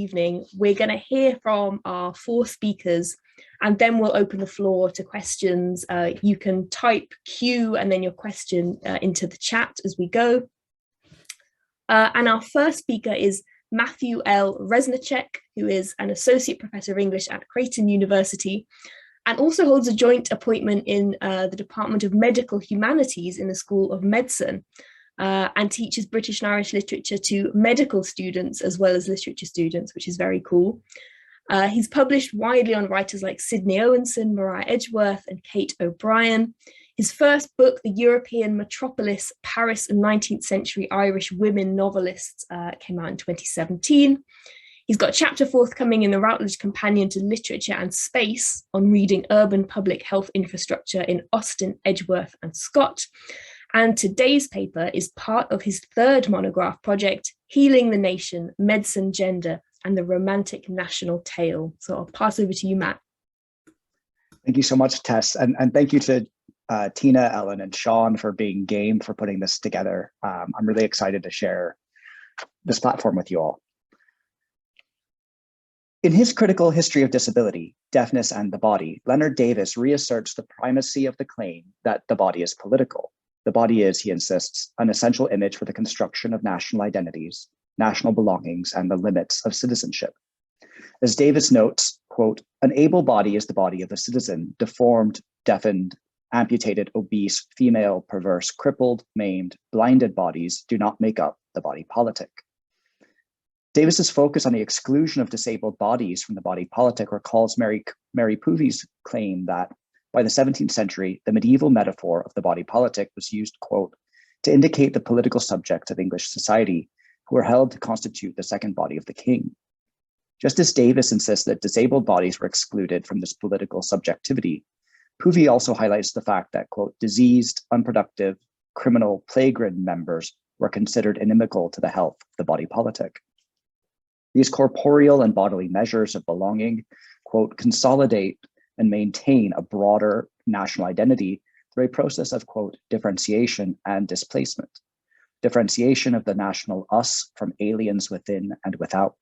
evening, we're going to hear from our four speakers, and then we'll open the floor to questions. You can type Q and then your question into the chat as we go. And our first speaker is Matthew L. Reznicek, who is an associate professor of English at Creighton University and also holds a joint appointment in the Department of Medical Humanities in the School of Medicine, and teaches British and Irish literature to medical students as well as literature students, which is very cool. He's published widely on writers like Sidney Owenson, Mariah Edgeworth, and Kate O'Brien. His first book, The European Metropolis, Paris and 19th Century Irish Women Novelists, came out in 2017. He's got a chapter forthcoming in the Routledge Companion to Literature and Space on reading urban public health infrastructure in Austin, Edgeworth, and Scott. And today's paper is part of his third monograph project, Healing the Nation, Medicine, Gender, and the Romantic National Tale. So I'll pass over to you, Matt. Thank you so much, Tess. And thank you to Tina, Ellen, and Sean for being game for putting this together. I'm really excited to share this platform with you all. In his critical history of disability, deafness, and the body, Leonard Davis reasserts the primacy of the claim that the body is political. The body is, he insists, an essential image for the construction of national identities, national belongings, and the limits of citizenship. As Davis notes, quote, an able body is the body of a citizen, deformed, deafened, amputated, obese, female, perverse, crippled, maimed, blinded bodies do not make up the body politic. Davis's focus on the exclusion of disabled bodies from the body politic recalls Mary Poovey's claim that by the 17th century, the medieval metaphor of the body politic was used, quote, to indicate the political subjects of English society who were held to constitute the second body of the king. Just as Davis insists that disabled bodies were excluded from this political subjectivity, Poovey also highlights the fact that, quote, diseased, unproductive, criminal, plague-ridden members were considered inimical to the health of the body politic. These corporeal and bodily measures of belonging, quote, consolidate and maintain a broader national identity through a process of, quote, differentiation and displacement. Differentiation of the national us from aliens within and without.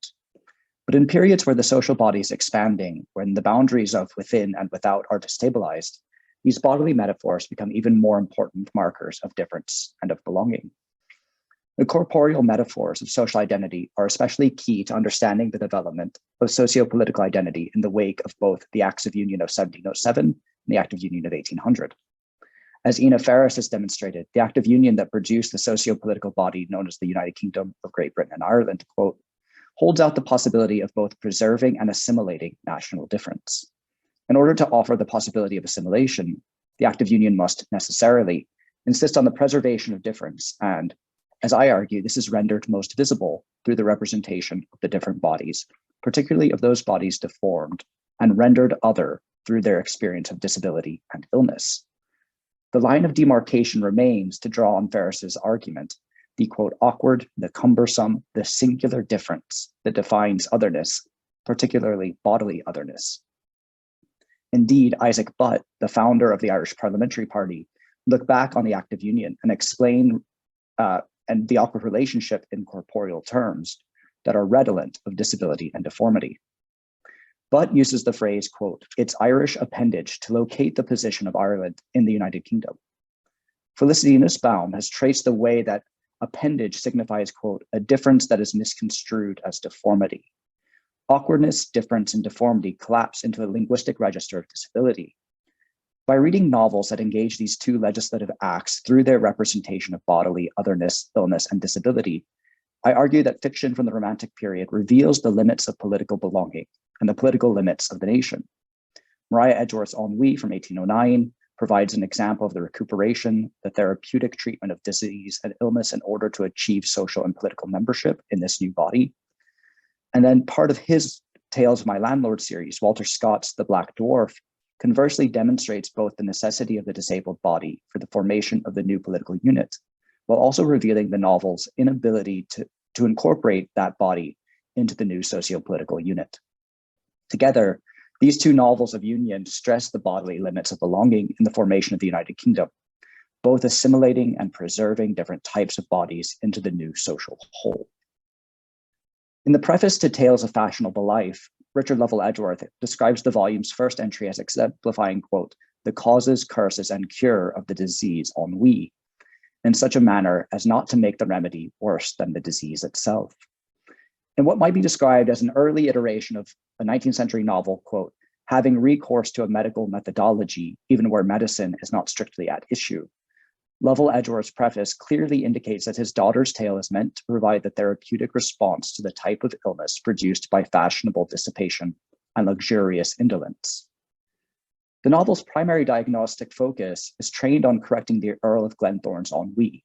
But in periods where the social body is expanding, when the boundaries of within and without are destabilized, these bodily metaphors become even more important markers of difference and of belonging. The corporeal metaphors of social identity are especially key to understanding the development of socio-political identity in the wake of both the Acts of Union of 1707 and the Act of Union of 1800. As Ina Ferris has demonstrated, the Act of Union that produced the socio-political body known as the United Kingdom of Great Britain and Ireland, quote, holds out the possibility of both preserving and assimilating national difference. In order to offer the possibility of assimilation, the Act of Union must necessarily insist on the preservation of difference, and as I argue, this is rendered most visible through the representation of the different bodies, particularly of those bodies deformed and rendered other through their experience of disability and illness. The line of demarcation remains, to draw on Ferris's argument, the, quote, awkward, the cumbersome, the singular difference that defines otherness, particularly bodily otherness. Indeed, Isaac Butt, the founder of the Irish Parliamentary Party, looked back on the Act of Union and explained and the awkward relationship in corporeal terms that are redolent of disability and deformity. Butt uses the phrase, quote, its Irish appendage to locate the position of Ireland in the United Kingdom. Felicity Nussbaum has traced the way that appendage signifies, quote, a difference that is misconstrued as deformity. Awkwardness, difference, and deformity collapse into a linguistic register of disability. By reading novels that engage these two legislative acts through their representation of bodily otherness, illness, and disability, I argue that fiction from the Romantic period reveals the limits of political belonging and the political limits of the nation. Mariah Edgeworth's Ennui from 1809 provides an example of the recuperation, the therapeutic treatment of disease and illness in order to achieve social and political membership in this new body. And then part of his Tales of My Landlord series, Walter Scott's The Black Dwarf, conversely demonstrates both the necessity of the disabled body for the formation of the new political unit, while also revealing the novel's inability to incorporate that body into the new socio-political unit. Together, these two novels of union stress the bodily limits of belonging in the formation of the United Kingdom, both assimilating and preserving different types of bodies into the new social whole. In the preface to Tales of Fashionable Life, Richard Lovell Edgeworth describes the volume's first entry as exemplifying, quote, the causes, curses, and cure of the disease ennui, in such a manner as not to make the remedy worse than the disease itself. In what might be described as an early iteration of a 19th century novel, quote, having recourse to a medical methodology, even where medicine is not strictly at issue, Lovell Edgeworth's preface clearly indicates that his daughter's tale is meant to provide the therapeutic response to the type of illness produced by fashionable dissipation and luxurious indolence. The novel's primary diagnostic focus is trained on correcting the Earl of Glenthorne's ennui.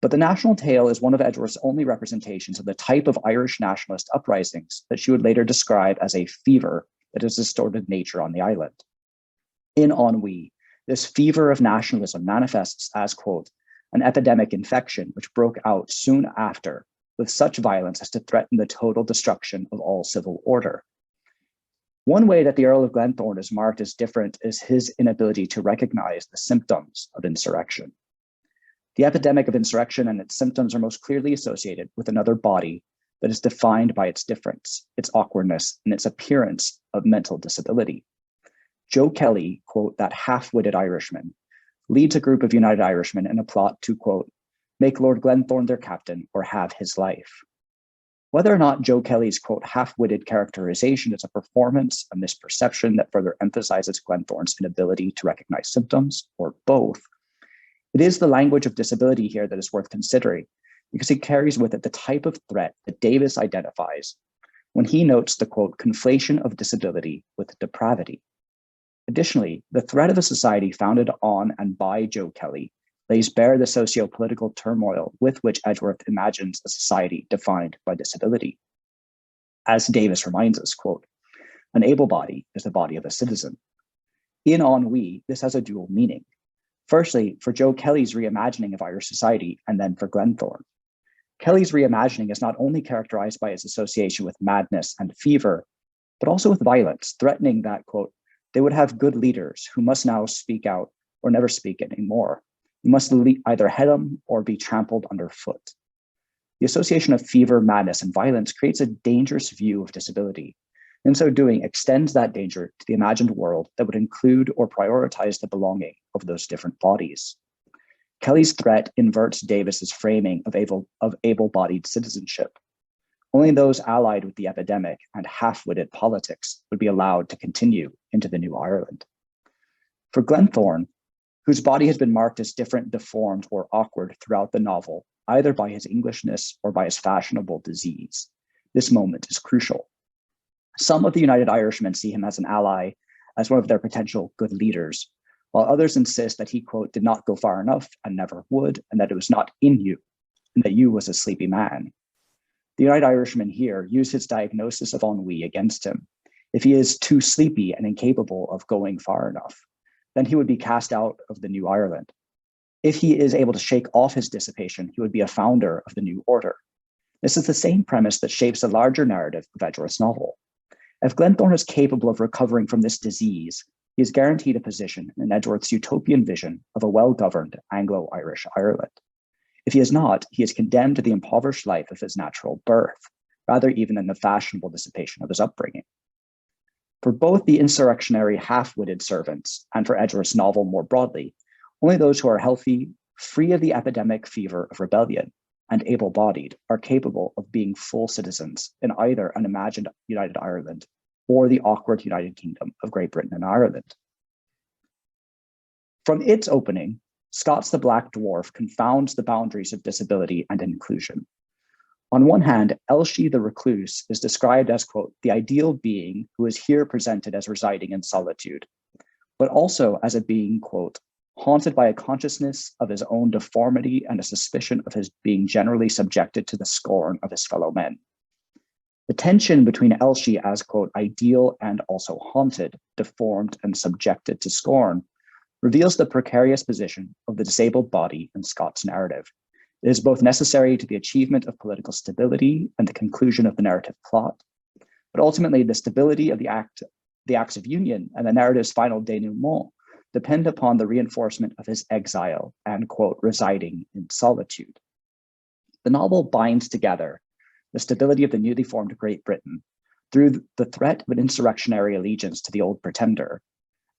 But the national tale is one of Edgeworth's only representations of the type of Irish nationalist uprisings that she would later describe as a fever that has distorted nature on the island. In Ennui, this fever of nationalism manifests as, quote, an epidemic infection which broke out soon after with such violence as to threaten the total destruction of all civil order. One way that the Earl of Glenthorne is marked as different is his inability to recognize the symptoms of insurrection. The epidemic of insurrection and its symptoms are most clearly associated with another body that is defined by its difference, its awkwardness, and its appearance of mental disability. Joe Kelly, quote, that half-witted Irishman, leads a group of United Irishmen in a plot to, quote, make Lord Glenthorne their captain or have his life. Whether or not Joe Kelly's, quote, half-witted characterization is a performance, a misperception that further emphasizes Glenthorne's inability to recognize symptoms, or both, it is the language of disability here that is worth considering, because it carries with it the type of threat that Davis identifies when he notes the, quote, conflation of disability with depravity. Additionally, the threat of a society founded on and by Joe Kelly lays bare the socio-political turmoil with which Edgeworth imagines a society defined by disability. As Davis reminds us, quote, an able body is the body of a citizen. In Ennui, this has a dual meaning. Firstly, for Joe Kelly's reimagining of Irish society, and then for Glenthorne. Kelly's reimagining is not only characterized by its association with madness and fever, but also with violence, threatening that, quote, they would have good leaders who must now speak out or never speak anymore. You must either head them or be trampled underfoot. The association of fever, madness, and violence creates a dangerous view of disability. In so doing, extends that danger to the imagined world that would include or prioritize the belonging of those different bodies. Kelly's threat inverts Davis's framing of able-bodied citizenship. Only those allied with the epidemic and half-witted politics would be allowed to continue into the new Ireland. For Glenthorne, whose body has been marked as different, deformed, or awkward throughout the novel, either by his Englishness or by his fashionable disease, this moment is crucial. Some of the United Irishmen see him as an ally, as one of their potential good leaders, while others insist that he, quote, did not go far enough and never would, and that it was not in you, and that you was a sleepy man. The United Irishmen here use his diagnosis of ennui against him. If he is too sleepy and incapable of going far enough, then he would be cast out of the new Ireland. If he is able to shake off his dissipation, he would be a founder of the new order. This is the same premise that shapes the larger narrative of Edgeworth's novel. If Glenthorne is capable of recovering from this disease, he is guaranteed a position in Edgeworth's utopian vision of a well-governed Anglo-Irish Ireland. If he is not, he is condemned to the impoverished life of his natural birth, rather even than the fashionable dissipation of his upbringing. For both the insurrectionary half-witted servants and for Edgeworth's novel more broadly, only those who are healthy, free of the epidemic fever of rebellion, and able-bodied are capable of being full citizens in either an imagined United Ireland or the awkward United Kingdom of Great Britain and Ireland. From its opening, Scott's The Black Dwarf confounds the boundaries of disability and inclusion. On one hand, Elshie the recluse is described as, quote, the ideal being who is here presented as residing in solitude, but also as a being, quote, haunted by a consciousness of his own deformity and a suspicion of his being generally subjected to the scorn of his fellow men. The tension between Elshie as, quote, ideal and also haunted, deformed, and subjected to scorn reveals the precarious position of the disabled body in Scott's narrative. It is both necessary to the achievement of political stability and the conclusion of the narrative plot, but ultimately the stability of the acts of union and the narrative's final denouement depend upon the reinforcement of his exile and, quote, residing in solitude. The novel binds together the stability of the newly formed Great Britain, through the threat of an insurrectionary allegiance to the Old Pretender,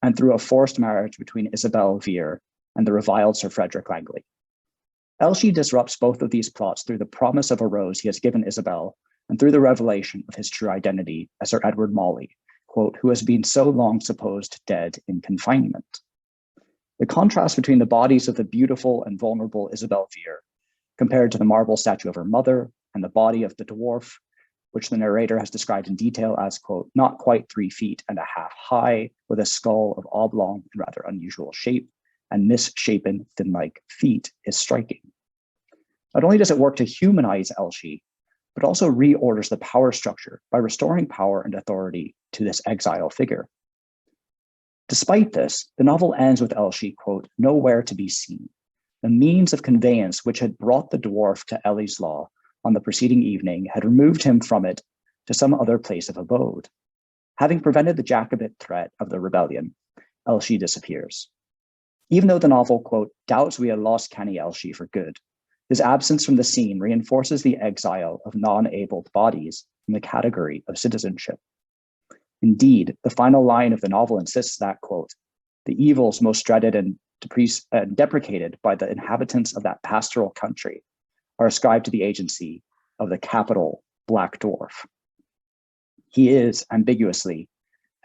and through a forced marriage between Isabel Vere and the reviled Sir Frederick Langley. Elshie disrupts both of these plots through the promise of a rose he has given Isabel and through the revelation of his true identity as Sir Edward Molly, quote, who has been so long supposed dead in confinement. The contrast between the bodies of the beautiful and vulnerable Isabel Vere compared to the marble statue of her mother and the body of the dwarf, which the narrator has described in detail as, quote, not quite 3 feet and a half high, with a skull of oblong and rather unusual shape, and misshapen, fin-like feet, is striking. Not only does it work to humanize Elshie, but also reorders the power structure by restoring power and authority to this exile figure. Despite this, the novel ends with Elshie, quote, nowhere to be seen. The means of conveyance which had brought the dwarf to Ellieslaw on the preceding evening had removed him from it to some other place of abode. Having prevented the Jacobite threat of the rebellion, Elshie disappears. Even though the novel, quote, doubts we had lost Canny Elshie for good, his absence from the scene reinforces the exile of non-abled bodies in the category of citizenship. Indeed, the final line of the novel insists that, quote, the evils most dreaded and deprecated by the inhabitants of that pastoral country are ascribed to the agency of the capital Black Dwarf. He is, ambiguously,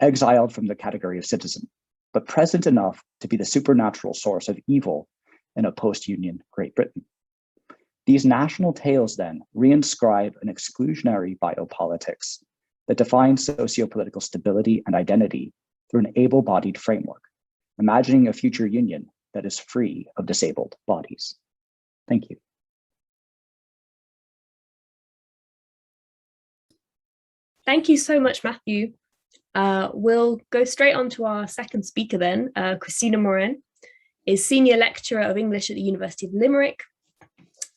exiled from the category of citizen, but present enough to be the supernatural source of evil in a post-Union Great Britain. These national tales then reinscribe an exclusionary biopolitics that defines sociopolitical stability and identity through an able-bodied framework, imagining a future union that is free of disabled bodies. Thank you. Thank you so much, Matthew. We'll go straight on to our second speaker then. Christina Morin is Senior Lecturer of English at the University of Limerick.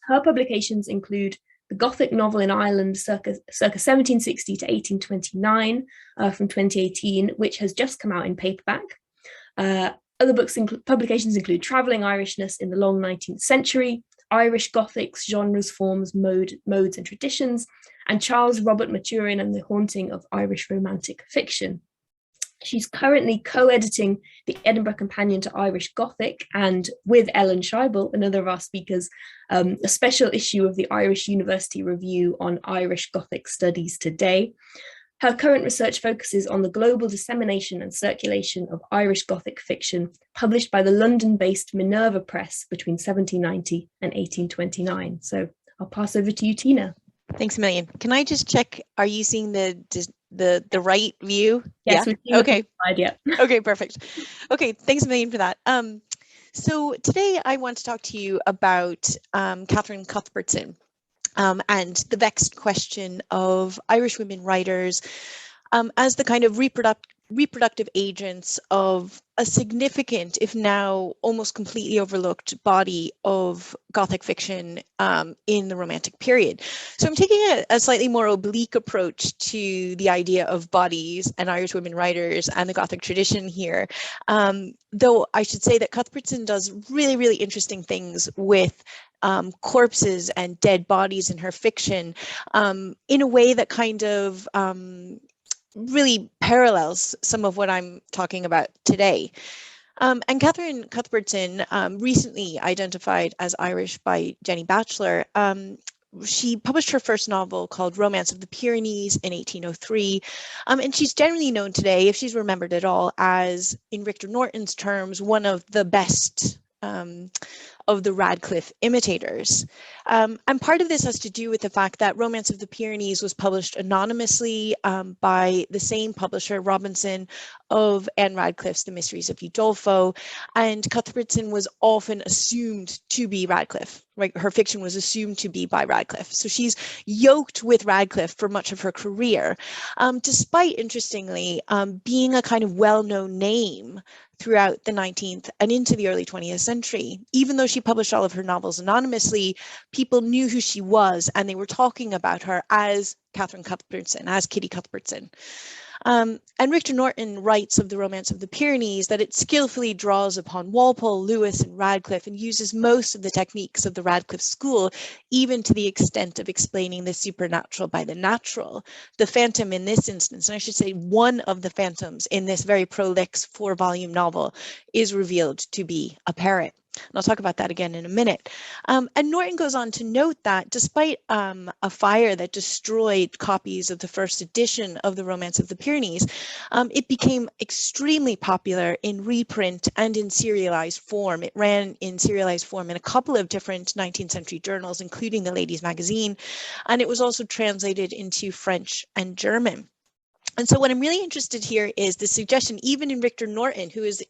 Her publications include The Gothic Novel in Ireland circa 1760 to 1829 from 2018, which has just come out in paperback. Other publications include Travelling Irishness in the Long 19th Century, Irish Gothics, Genres, Forms, Modes and Traditions, and Charles Robert Maturin and the Haunting of Irish Romantic Fiction. She's currently co-editing the Edinburgh Companion to Irish Gothic, and with Ellen Scheible, another of our speakers, a special issue of the Irish University Review on Irish Gothic Studies today. Her current research focuses on the global dissemination and circulation of Irish Gothic fiction, published by the London-based Minerva Press between 1790 and 1829. So I'll pass over to you, Tina. Thanks a million. Can I just check, are you seeing the right view? Yes, yeah? Okay. Slide, yeah. Okay, perfect. Okay, thanks a million for that. So today I want to talk to you about Catherine Cuthbertson and the vexed question of Irish women writers as the kind of reproductive agents of a significant, if now almost completely overlooked, body of Gothic fiction in the Romantic period. So I'm taking a slightly more oblique approach to the idea of bodies and Irish women writers and the Gothic tradition here, though I should say that Cuthbertson does really, really interesting things with corpses and dead bodies in her fiction in a way that kind of really parallels some of what I'm talking about today. And Catherine Cuthbertson, recently identified as Irish by Jenny Batchelor, she published her first novel called Romance of the Pyrenees in 1803. And she's generally known today, if she's remembered at all, as, in Richter Norton's terms, one of the best of the Radcliffe imitators. And part of this has to do with the fact that Romance of the Pyrenees was published anonymously by the same publisher, Robinson, of Anne Radcliffe's The Mysteries of Udolpho, and Cuthbertson was often assumed to be Radcliffe, right? Her fiction was assumed to be by Radcliffe. So she's yoked with Radcliffe for much of her career, despite, interestingly, being a kind of well-known name throughout the 19th and into the early 20th century, even though she she published all of her novels anonymously, people knew who she was and they were talking about her as Catherine Cuthbertson, as Kitty Cuthbertson. And Richter Norton writes of the Romance of the Pyrenees that it skillfully draws upon Walpole, Lewis, and Radcliffe and uses most of the techniques of the Radcliffe school, even to the extent of explaining the supernatural by the natural. The phantom in this instance, and I should say one of the phantoms in this very prolix 4-volume novel, is revealed to be a parrot. And I'll talk about that again in a minute. And Norton goes on to note that despite a fire that destroyed copies of the first edition of the Romance of the Pyrenees, it became extremely popular in reprint and in serialized form. It ran in serialized form in a couple of different 19th century journals, including the Ladies' Magazine, and it was also translated into French and German. And so what I'm really interested here is the suggestion, even in Richter Norton, who is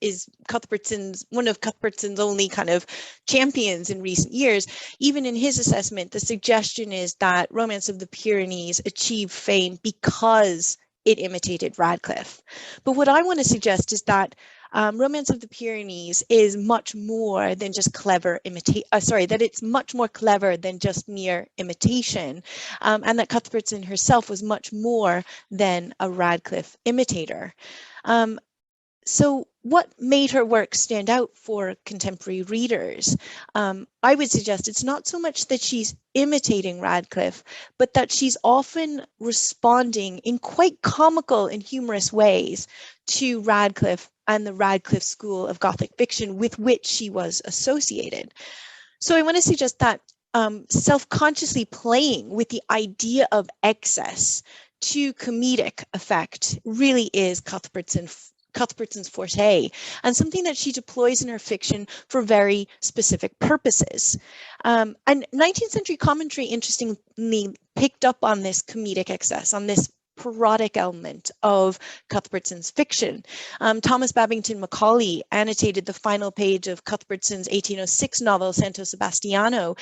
one of Cuthbertson's only kind of champions in recent years, even in his assessment, the suggestion is that Romance of the Pyrenees achieved fame because it imitated Radcliffe. But what I want to suggest is that Romance of the Pyrenees is much more than just clever that it's much more clever than just mere imitation, and that Cuthbertson herself was much more than a Radcliffe imitator. So what made her work stand out for contemporary readers? I would suggest it's not so much that she's imitating Radcliffe, but that she's often responding in quite comical and humorous ways to Radcliffe and the Radcliffe school of Gothic fiction with which she was associated. So I want to suggest that self-consciously playing with the idea of excess to comedic effect really is Cuthbertson's forte, and something that she deploys in her fiction for very specific purposes. And 19th century commentary, interestingly, picked up on this comedic excess, on this parodic element of Cuthbertson's fiction. Thomas Babington Macaulay annotated the final page of Cuthbertson's 1806 novel, Santo Sebastiano,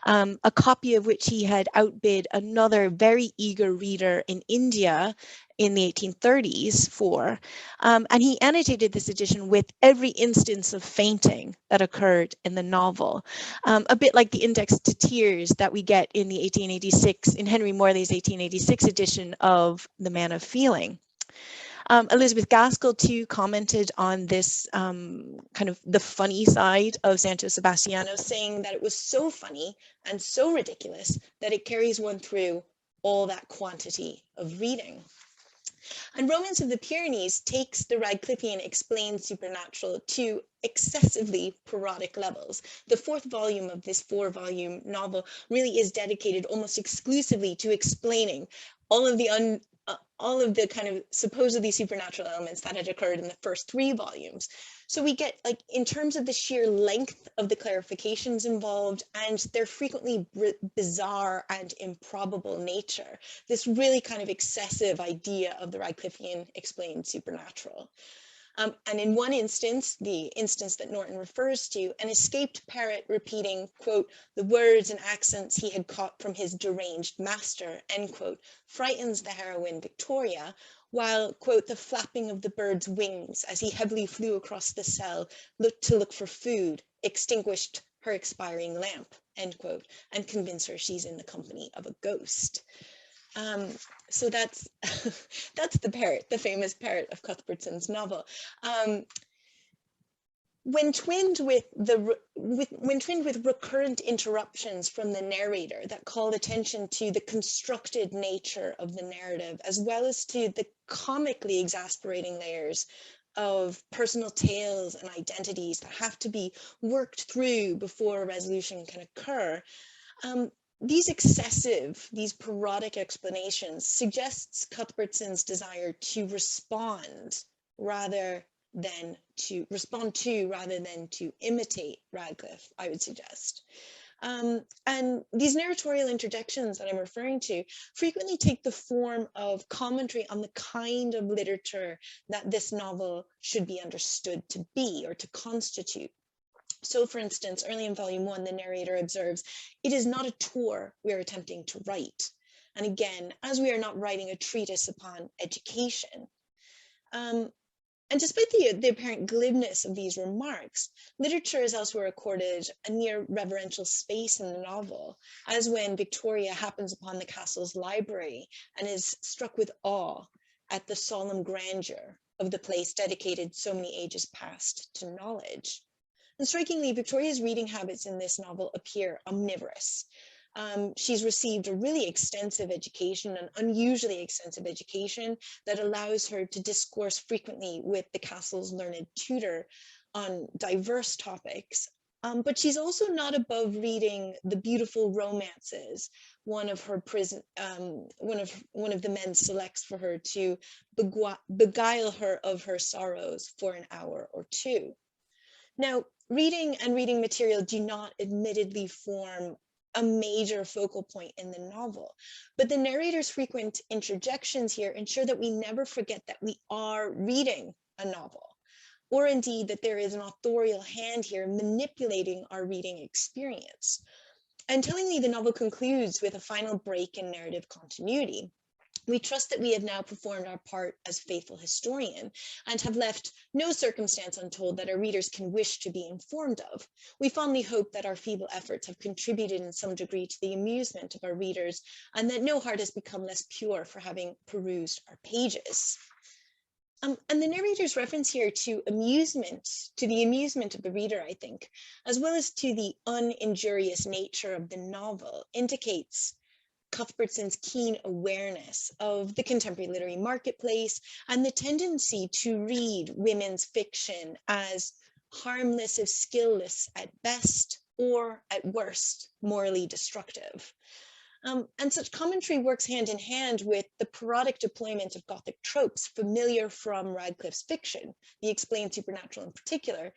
a copy of which he had outbid another very eager reader in India in the 1830s for, and he annotated this edition with every instance of fainting that occurred in the novel, a bit like the index to tears that we get in the 1886, in Henry Morley's 1886 edition of The Man of Feeling. Elizabeth Gaskell too commented on this kind of the funny side of Santo Sebastiano, saying that it was so funny and so ridiculous that it carries one through all that quantity of reading. And Romance of the Pyrenees takes the Radcliffean explained supernatural to excessively parodic levels. The 4th volume of this 4-volume novel really is dedicated almost exclusively to explaining all of the kind of supposedly supernatural elements that had occurred in the first 3 volumes. So we get, like, in terms of the sheer length of the clarifications involved and their frequently bizarre and improbable nature, this really kind of excessive idea of the Radcliffean explained supernatural. And in one instance, the instance that Norton refers to, an escaped parrot repeating, quote, the words and accents he had caught from his deranged master, end quote, frightens the heroine Victoria, while, quote, the flapping of the bird's wings as he heavily flew across the cell to look for food, extinguished her expiring lamp, end quote, and convince her she's in the company of a ghost. So that's that's the parrot, the famous parrot of Cuthbertson's novel. When twinned with recurrent interruptions from the narrator that call attention to the constructed nature of the narrative, as well as to the comically exasperating layers of personal tales and identities that have to be worked through before a resolution can occur, these parodic explanations suggests Cuthbertson's desire to respond rather than to imitate Radcliffe, I would suggest. And these narratorial interjections that I'm referring to frequently take the form of commentary on the kind of literature that this novel should be understood to be or to constitute. So, for instance, early in volume 1, the narrator observes, it is not a tour we are attempting to write. And again, as we are not writing a treatise upon education, And despite the apparent glibness of these remarks, literature has elsewhere accorded a near reverential space in the novel, as when Victoria happens upon the castle's library and is struck with awe at the solemn grandeur of the place dedicated so many ages past to knowledge. And strikingly, Victoria's reading habits in this novel appear omnivorous. She's received a really extensive education, an unusually extensive education that allows her to discourse frequently with the castle's learned tutor on diverse topics. But she's also not above reading the beautiful romances one of her one of the men selects for her to beguile her of her sorrows for an hour or two. Now, reading and reading material do not admittedly form a major focal point in the novel, but the narrator's frequent interjections here ensure that we never forget that we are reading a novel, or indeed that there is an authorial hand here manipulating our reading experience. And tellingly, the novel concludes with a final break in narrative continuity. We trust that we have now performed our part as faithful historian and have left no circumstance untold that our readers can wish to be informed of. We fondly hope that our feeble efforts have contributed in some degree to the amusement of our readers, and that no heart has become less pure for having perused our pages. And the narrator's reference here to amusement, to the amusement of the reader, I think, as well as to the uninjurious nature of the novel, indicates Cuthbertson's keen awareness of the contemporary literary marketplace and the tendency to read women's fiction as harmless if skillless at best, or at worst, morally destructive. And such commentary works hand in hand with the parodic deployment of Gothic tropes familiar from Radcliffe's fiction, the explained supernatural in particular,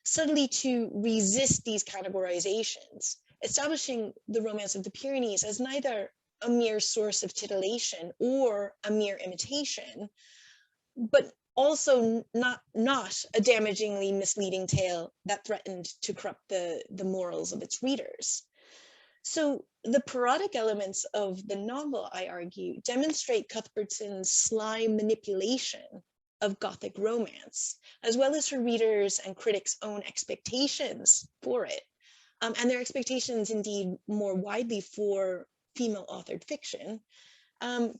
subtly to resist these categorizations, establishing the Romance of the Pyrenees as neither a mere source of titillation or a mere imitation, but also not a damagingly misleading tale that threatened to corrupt the morals of its readers. So the parodic elements of the novel, I argue, demonstrate Cuthbertson's sly manipulation of Gothic romance, as well as her readers' and critics' own expectations for it, and their expectations indeed more widely for female authored fiction,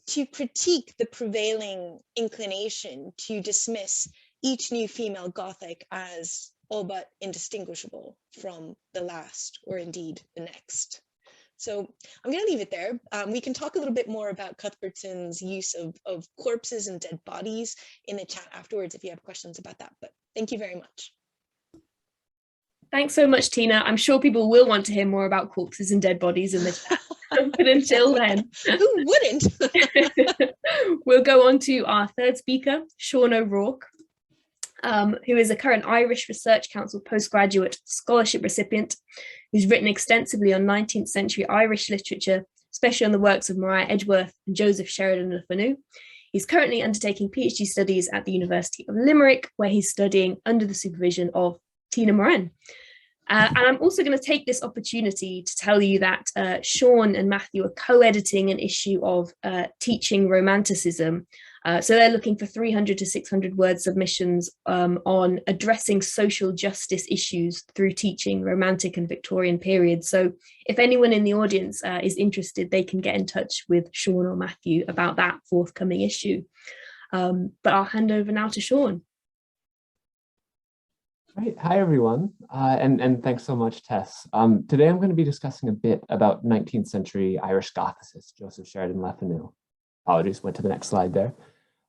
to critique the prevailing inclination to dismiss each new female Gothic as all but indistinguishable from the last, or indeed the next. So I'm going to leave it there. We can talk a little bit more about Cuthbertson's use of corpses and dead bodies in the chat afterwards if you have questions about that, but thank you very much. Thanks so much, Tina. I'm sure people will want to hear more about corpses and dead bodies in the chat. But until then, who wouldn't? We'll go on to our third speaker, Sean O'Rourke, who is a current Irish Research Council postgraduate scholarship recipient, who's written extensively on 19th century Irish literature, especially on the works of Maria Edgeworth and Joseph Sheridan Le Fanu. He's currently undertaking PhD studies at the University of Limerick, where he's studying under the supervision of Tina Morin. And I'm also going to take this opportunity to tell you that Sean and Matthew are co-editing an issue of Teaching Romanticism. So they're looking for 300 to 600 word submissions on addressing social justice issues through teaching Romantic and Victorian periods. So if anyone in the audience is interested, they can get in touch with Sean or Matthew about that forthcoming issue. But I'll hand over now to Sean. Great. Hi, everyone. And thanks so much, Tess. Today, I'm going to be discussing a bit about 19th century Irish Gothicist Joseph Sheridan Le Fanu. Apologies, went to the next slide there.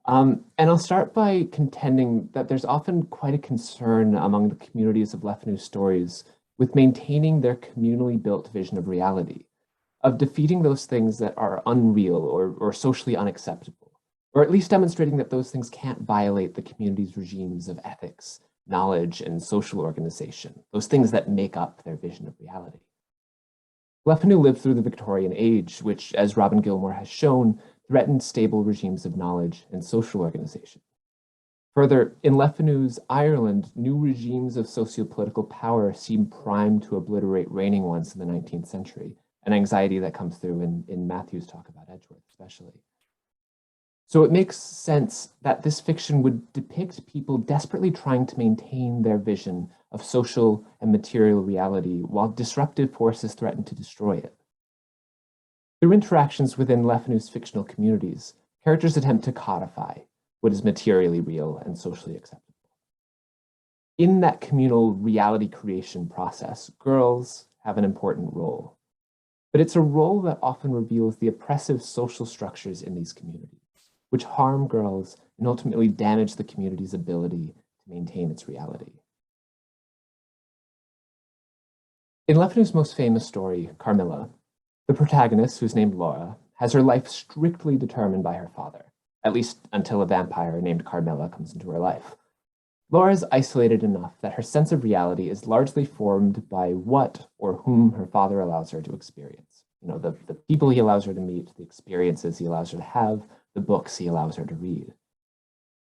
And I'll start by contending that there's often quite a concern among the communities of Le Fanu's stories with maintaining their communally built vision of reality, of defeating those things that are unreal or socially unacceptable, or at least demonstrating that those things can't violate the community's regimes of ethics, knowledge, and social organization, those things that make up their vision of reality. Le Fanu lived through the Victorian age, which, as Robin Gilmore has shown, threatened stable regimes of knowledge and social organization. Further, in Le Fanu's Ireland, new regimes of sociopolitical power seem primed to obliterate reigning ones in the 19th century, an anxiety that comes through in Matthew's talk about Edgeworth especially. So it makes sense that this fiction would depict people desperately trying to maintain their vision of social and material reality while disruptive forces threaten to destroy it. Through interactions within Lefnu's fictional communities, characters attempt to codify what is materially real and socially acceptable. In that communal reality creation process, girls have an important role, but it's a role that often reveals the oppressive social structures in these communities, which harm girls and ultimately damage the community's ability to maintain its reality. In Lefnu's most famous story, Carmilla, the protagonist, who's named Laura, has her life strictly determined by her father, at least until a vampire named Carmilla comes into her life. Laura is isolated enough that her sense of reality is largely formed by what or whom her father allows her to experience. You know, the people he allows her to meet, the experiences he allows her to have, the books he allows her to read.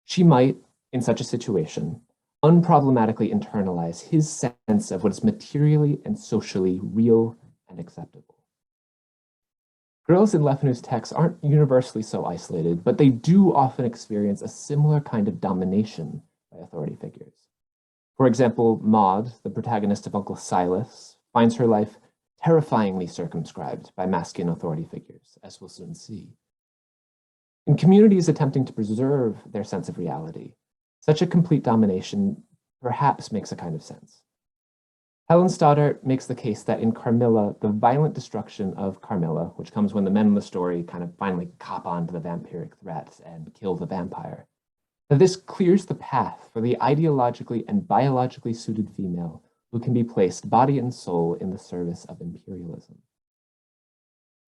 She might, in such a situation, unproblematically internalize his sense of what is materially and socially real and acceptable. Girls in Lefnu's texts aren't universally so isolated, but they do often experience a similar kind of domination by authority figures. For example, Maud, the protagonist of Uncle Silas, finds her life terrifyingly circumscribed by masculine authority figures, as we'll soon see. In communities attempting to preserve their sense of reality, such a complete domination perhaps makes a kind of sense. Helen Stoddart makes the case that in Carmilla, the violent destruction of Carmilla, which comes when the men in the story kind of finally cop on to the vampiric threat and kill the vampire, that this clears the path for the ideologically and biologically suited female who can be placed body and soul in the service of imperialism.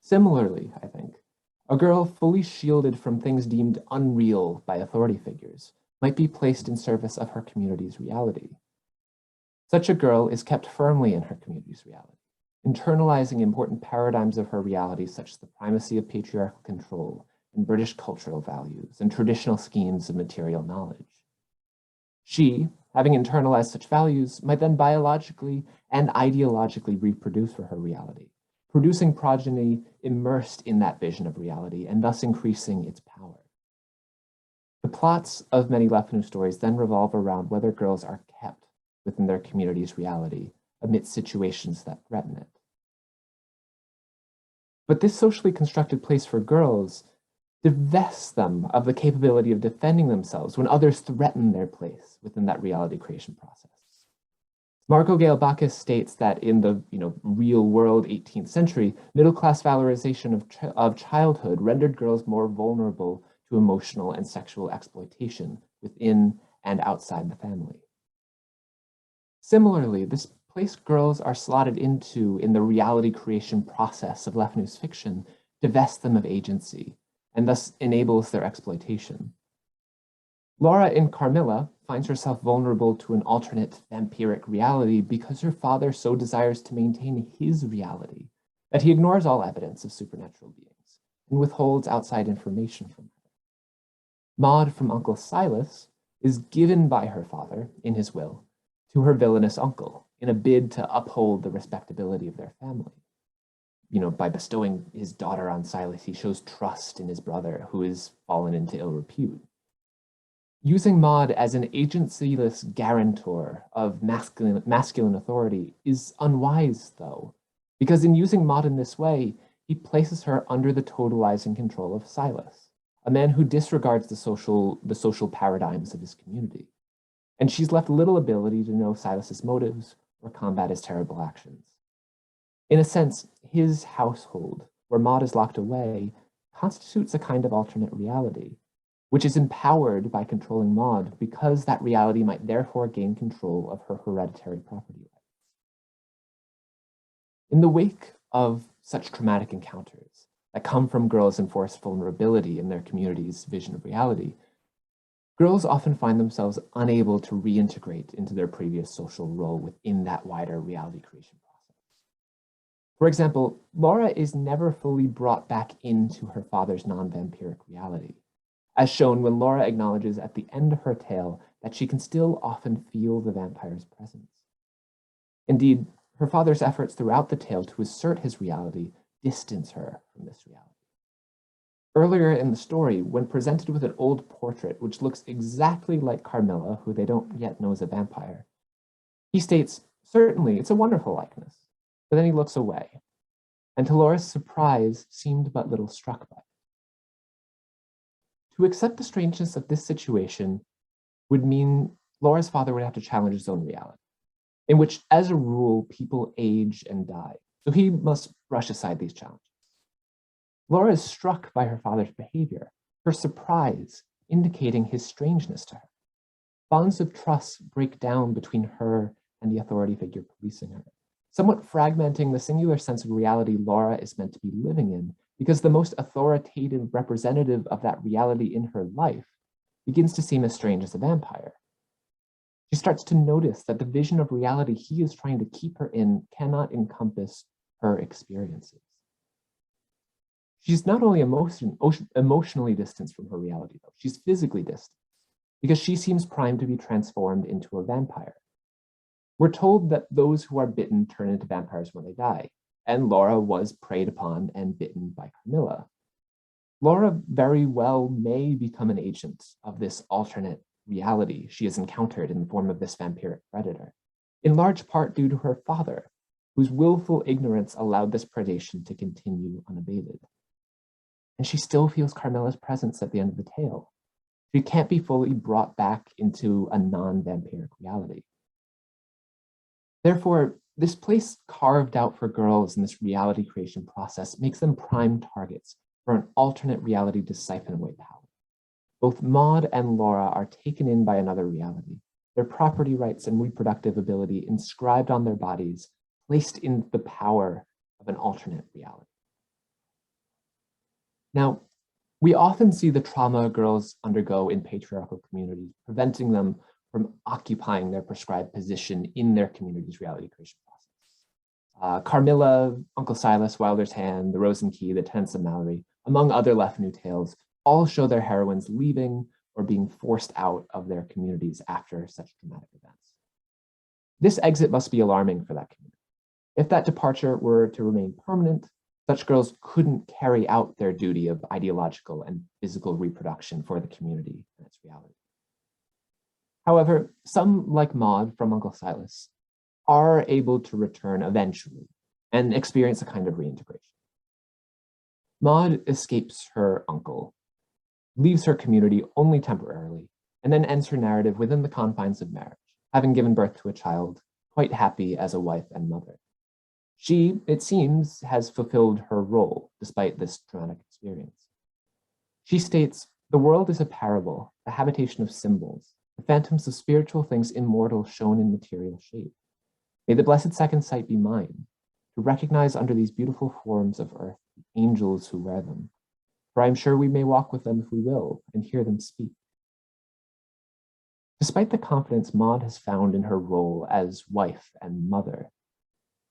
Similarly, I think, a girl fully shielded from things deemed unreal by authority figures might be placed in service of her community's reality. Such a girl is kept firmly in her community's reality, internalizing important paradigms of her reality such as the primacy of patriarchal control and British cultural values and traditional schemes of material knowledge. She, having internalized such values, might then biologically and ideologically reproduce for her reality, producing progeny immersed in that vision of reality and thus increasing its power. The plots of many Lefnu stories then revolve around whether girls are kept within their community's reality amidst situations that threaten it. But this socially constructed place for girls divests them of the capability of defending themselves when others threaten their place within that reality creation process. Margot Gale Bacchus states that in the real world 18th century, middle-class valorization of childhood rendered girls more vulnerable to emotional and sexual exploitation within and outside the family. Similarly, this place girls are slotted into in the reality creation process of Lefnu's fiction divests them of agency and thus enables their exploitation. Laura in Carmilla finds herself vulnerable to an alternate vampiric reality because her father so desires to maintain his reality that he ignores all evidence of supernatural beings and withholds outside information from her. Maud from Uncle Silas is given by her father, in his will, to her villainous uncle in a bid to uphold the respectability of their family. By bestowing his daughter on Silas, he shows trust in his brother, who has fallen into ill repute. Using Maud as an agencyless guarantor of masculine authority is unwise, though, because in using Maud in this way, he places her under the totalizing control of Silas, a man who disregards the social paradigms of his community. And she's left little ability to know Silas's motives or combat his terrible actions. In a sense, his household, where Maud is locked away, constitutes a kind of alternate reality, which is empowered by controlling Maud because that reality might therefore gain control of her hereditary property rights. In the wake of such traumatic encounters that come from girls' enforced vulnerability in their community's vision of reality, girls often find themselves unable to reintegrate into their previous social role within that wider reality creation process. For example, Laura is never fully brought back into her father's non-vampiric reality, as shown when Laura acknowledges at the end of her tale that she can still often feel the vampire's presence. Indeed, her father's efforts throughout the tale to assert his reality distance her from this reality. Earlier in the story, when presented with an old portrait which looks exactly like Carmilla, who they don't yet know is a vampire, he states, "Certainly, it's a wonderful likeness," but then he looks away, and to Laura's surprise, seemed but little struck by it. To accept the strangeness of this situation would mean Laura's father would have to challenge his own reality, in which, as a rule, people age and die, so he must brush aside these challenges. Laura is struck by her father's behavior, her surprise indicating his strangeness to her. Bonds of trust break down between her and the authority figure policing her, somewhat fragmenting the singular sense of reality Laura is meant to be living in, because the most authoritative representative of that reality in her life begins to seem as strange as a vampire. She starts to notice that the vision of reality he is trying to keep her in cannot encompass her experiences. She's not only emotionally distanced from her reality, though, she's physically distant, because she seems primed to be transformed into a vampire. We're told that those who are bitten turn into vampires when they die, and Laura was preyed upon and bitten by Carmilla. Laura very well may become an agent of this alternate reality she has encountered in the form of this vampiric predator, in large part due to her father, whose willful ignorance allowed this predation to continue unabated. And she still feels Carmilla's presence at the end of the tale. She can't be fully brought back into a non-vampiric reality. Therefore, this place carved out for girls in this reality creation process makes them prime targets for an alternate reality to siphon away power. Both Maud and Laura are taken in by another reality, their property rights and reproductive ability inscribed on their bodies, placed in the power of an alternate reality. Now, we often see the trauma girls undergo in patriarchal communities, preventing them from occupying their prescribed position in their community's reality creation process. Carmilla, Uncle Silas, Wilder's Hand, The Rose and Key, The Tenants of Mallory, among other Left New tales, all show their heroines leaving or being forced out of their communities after such dramatic events. This exit must be alarming for that community. If that departure were to remain permanent, such girls couldn't carry out their duty of ideological and physical reproduction for the community and its reality. However, some, like Maud from Uncle Silas, are able to return eventually and experience a kind of reintegration. Maud escapes her uncle, leaves her community only temporarily, and then ends her narrative within the confines of marriage, having given birth to a child, quite happy as a wife and mother. She, it seems, has fulfilled her role despite this traumatic experience. She states, "The world is a parable, a habitation of symbols, the phantoms of spiritual things immortal shown in material shape. May the blessed second sight be mine, to recognize under these beautiful forms of earth the angels who wear them. For I am sure we may walk with them if we will, and hear them speak." Despite the confidence Maud has found in her role as wife and mother,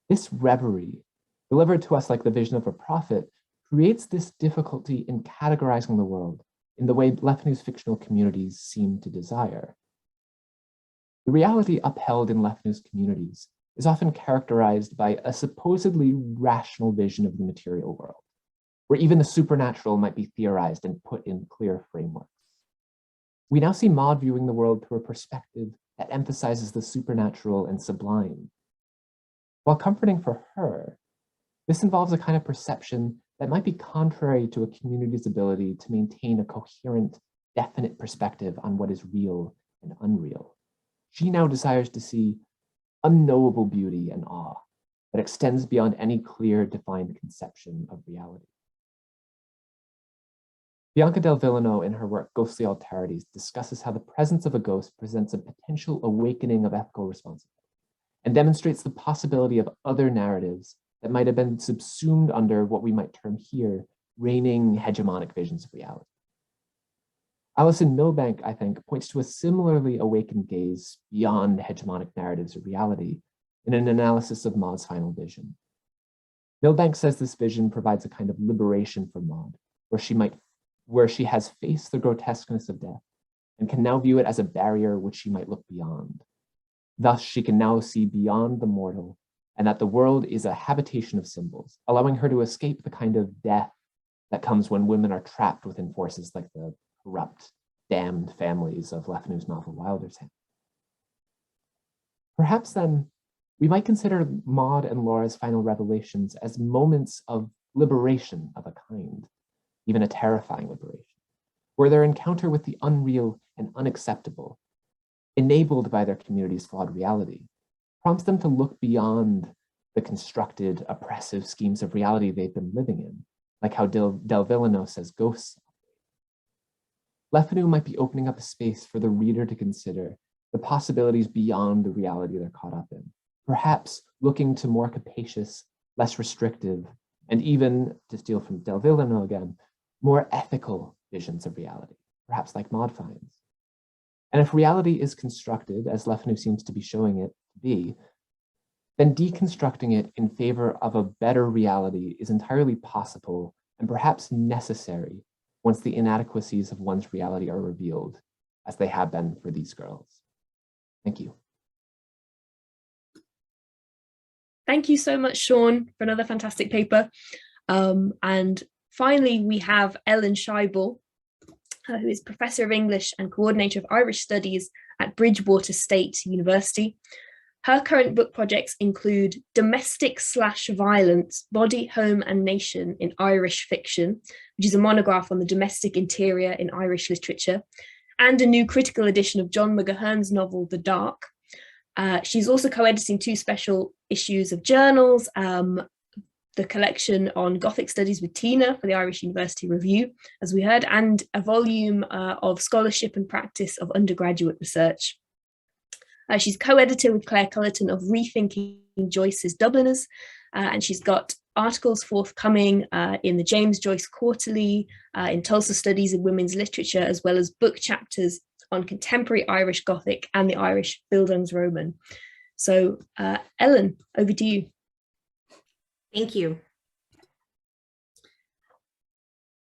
this reverie, delivered to us like the vision of a prophet, creates this difficulty in categorizing the world in the way Lefnu's fictional communities seem to desire. The reality upheld in Lefnu's communities is often characterized by a supposedly rational vision of the material world, where even the supernatural might be theorized and put in clear frameworks. We now see Maud viewing the world through a perspective that emphasizes the supernatural and sublime. While comforting for her, this involves a kind of perception that might be contrary to a community's ability to maintain a coherent, definite perspective on what is real and unreal. She now desires to see unknowable beauty and awe that extends beyond any clear, defined conception of reality. Bianca del Villano, in her work Ghostly Alterities, discusses how the presence of a ghost presents a potential awakening of ethical responsibility and demonstrates the possibility of other narratives that might have been subsumed under what we might term here reigning hegemonic visions of reality. Alison Milbank, I think, points to a similarly awakened gaze beyond hegemonic narratives of reality in an analysis of Maud's final vision. Milbank says this vision provides a kind of liberation for Maud, where she has faced the grotesqueness of death and can now view it as a barrier which she might look beyond. Thus, she can now see beyond the mortal, and that the world is a habitation of symbols, allowing her to escape the kind of death that comes when women are trapped within forces like the corrupt, damned families of Lefnu's novel Wilder's Hand. Perhaps then, we might consider Maud and Laura's final revelations as moments of liberation of a kind, even a terrifying liberation, where their encounter with the unreal and unacceptable, enabled by their community's flawed reality, prompts them to look beyond the constructed, oppressive schemes of reality they've been living in, like how Del Villano says ghosts. Lefnu might be opening up a space for the reader to consider the possibilities beyond the reality they're caught up in, perhaps looking to more capacious, less restrictive, and even, to steal from Del Villano again, more ethical visions of reality, perhaps like Maud finds. And if reality is constructed, as Lefnu seems to be showing it to be, then deconstructing it in favor of a better reality is entirely possible and perhaps necessary once the inadequacies of one's reality are revealed, as they have been for these girls. Thank you. Thank you so much, Sean, for another fantastic paper. And finally, we have Ellen Scheible, who is Professor of English and Coordinator of Irish Studies at Bridgewater State University. Her current book projects include Domestic/Violence, Body, Home and Nation in Irish Fiction, which is a monograph on the domestic interior in Irish literature, and a new critical edition of John McGahern's novel, The Dark. She's also co-editing 2 special issues of journals, the collection on Gothic studies with Tina for the Irish University Review, as we heard, and a volume of scholarship and practice of undergraduate research. She's co-editor with Claire Cullerton of Rethinking Joyce's Dubliners, and she's got articles forthcoming in the James Joyce Quarterly, in Tulsa Studies in Women's Literature, as well as book chapters on contemporary Irish Gothic and the Irish Bildungsroman. So Ellen, over to you. Thank you.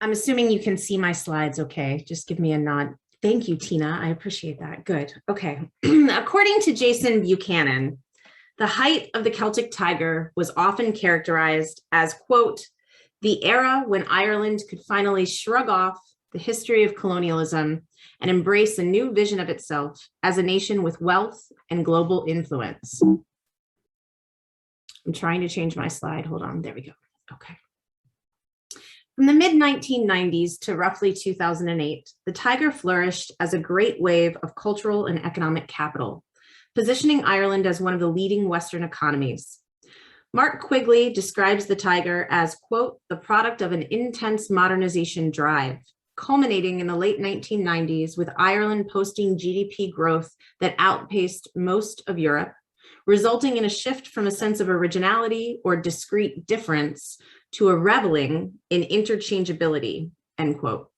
I'm assuming you can see my slides okay. Just give me a nod. Thank you, Tina. I appreciate that. Good. Okay. According to Jason Buchanan, the height of the Celtic Tiger was often characterized as, quote, the era when Ireland could finally shrug off the history of colonialism and embrace a new vision of itself as a nation with wealth and global influence. I'm trying to change my slide. Hold on. There we go. Okay. From the mid-1990s to roughly 2008, the Tiger flourished as a great wave of cultural and economic capital, positioning Ireland as one of the leading Western economies. Mark Quigley describes the Tiger as, quote, the product of an intense modernization drive, culminating in the late 1990s with Ireland posting GDP growth that outpaced most of Europe, resulting in a shift from a sense of originality or discrete difference to a reveling in interchangeability, end quote.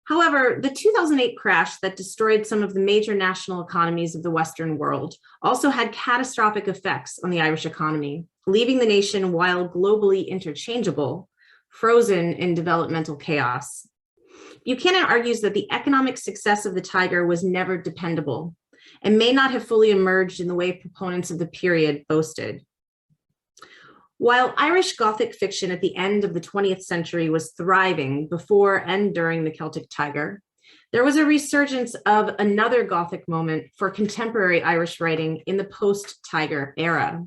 However, the 2008 crash that destroyed some of the major national economies of the Western world also had catastrophic effects on the Irish economy, leaving the nation, while globally interchangeable, frozen in developmental chaos. Buchanan argues that the economic success of the Tiger was never dependable and may not have fully emerged in the way proponents of the period boasted. While Irish Gothic fiction at the end of the 20th century was thriving before and during the Celtic Tiger, there was a resurgence of another Gothic moment for contemporary Irish writing in the post-Tiger era.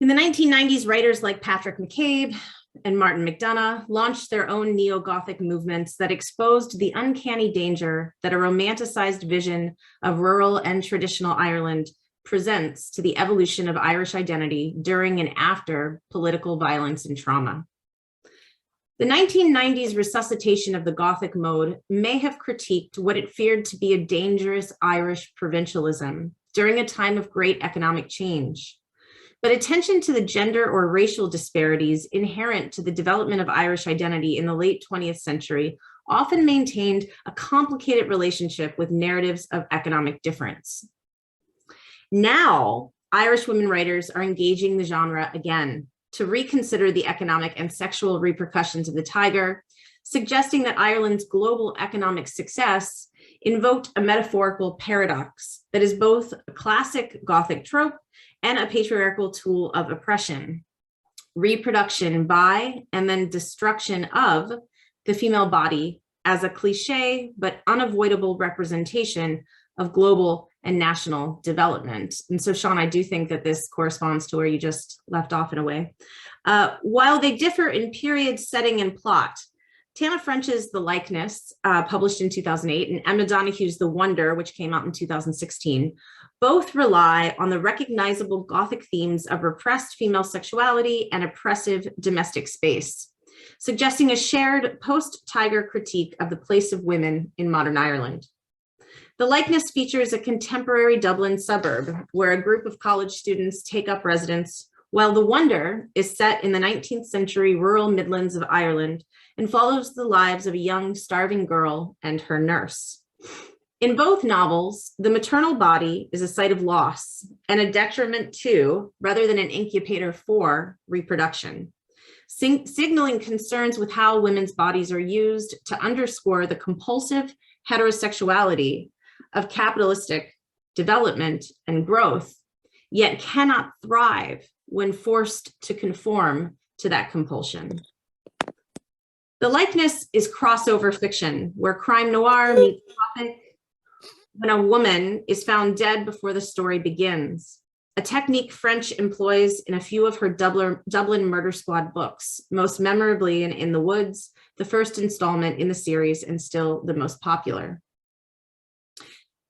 In the 1990s, writers like Patrick McCabe and Martin McDonough launched their own neo-Gothic movements that exposed the uncanny danger that a romanticized vision of rural and traditional Ireland presents to the evolution of Irish identity during and after political violence and trauma. The 1990s resuscitation of the Gothic mode may have critiqued what it feared to be a dangerous Irish provincialism during a time of great economic change. But attention to the gender or racial disparities inherent to the development of Irish identity in the late 20th century often maintained a complicated relationship with narratives of economic difference. Now, Irish women writers are engaging the genre again to reconsider the economic and sexual repercussions of the Tiger, suggesting that Ireland's global economic success invoked a metaphorical paradox that is both a classic Gothic trope and a patriarchal tool of oppression. reproduction by and then destruction of the female body as a cliche but unavoidable representation of global and national development. And so, Sean, I do think that this corresponds to where you just left off in a way. While they differ in period, setting, and plot, Tana French's The Likeness, published in 2008, and Emma Donohue's The Wonder, which came out in 2016, both rely on the recognizable Gothic themes of repressed female sexuality and oppressive domestic space, suggesting a shared post-Tiger critique of the place of women in modern Ireland. The Likeness features a contemporary Dublin suburb where a group of college students take up residence, while The Wonder is set in the 19th century rural Midlands of Ireland and follows the lives of a young starving girl and her nurse. In both novels, the maternal body is a site of loss and a detriment to, rather than an incubator for, reproduction, signaling concerns with how women's bodies are used to underscore the compulsive heterosexuality of capitalistic development and growth, yet cannot thrive when forced to conform to that compulsion. The Likeness is crossover fiction, where crime noir meets Gothic when a woman is found dead before the story begins, a technique French employs in a few of her Dublin Murder Squad books, most memorably in In the Woods, the first installment in the series and still the most popular.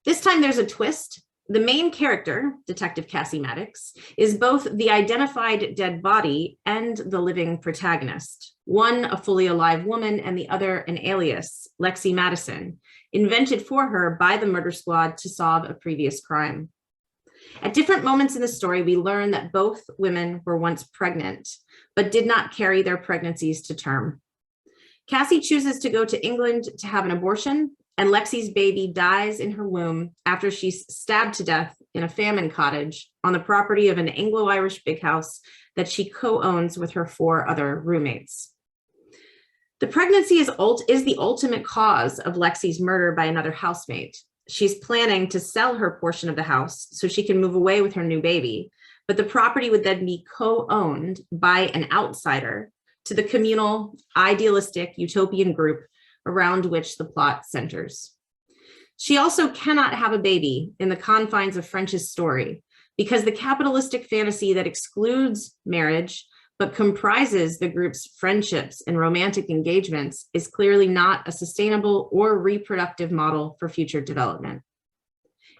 This time there's a twist. The main character, Detective Cassie Maddox, is both the identified dead body and the living protagonist, one a fully alive woman and the other an alias, Lexi Madison, invented for her by the murder squad to solve a previous crime. At different moments in the story, we learn that both women were once pregnant, but did not carry their pregnancies to term. Cassie chooses to go to England to have an abortion, and Lexi's baby dies in her womb after she's stabbed to death in a famine cottage on the property of an Anglo-Irish big house that she co-owns with her 4 other roommates. The pregnancy is the ultimate cause of Lexi's murder by another housemate. She's planning to sell her portion of the house so she can move away with her new baby, but the property would then be co-owned by an outsider to the communal, idealistic, utopian group around which the plot centers. She also cannot have a baby in the confines of French's story because the capitalistic fantasy that excludes marriage but comprises the group's friendships and romantic engagements is clearly not a sustainable or reproductive model for future development.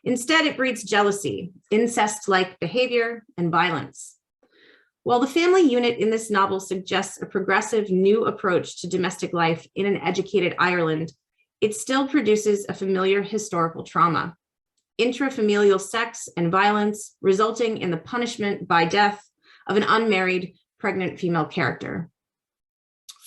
Instead, it breeds jealousy, incest-like behavior, and violence. While the family unit in this novel suggests a progressive new approach to domestic life in an educated Ireland, it still produces a familiar historical trauma, intrafamilial sex and violence resulting in the punishment by death of an unmarried pregnant female character.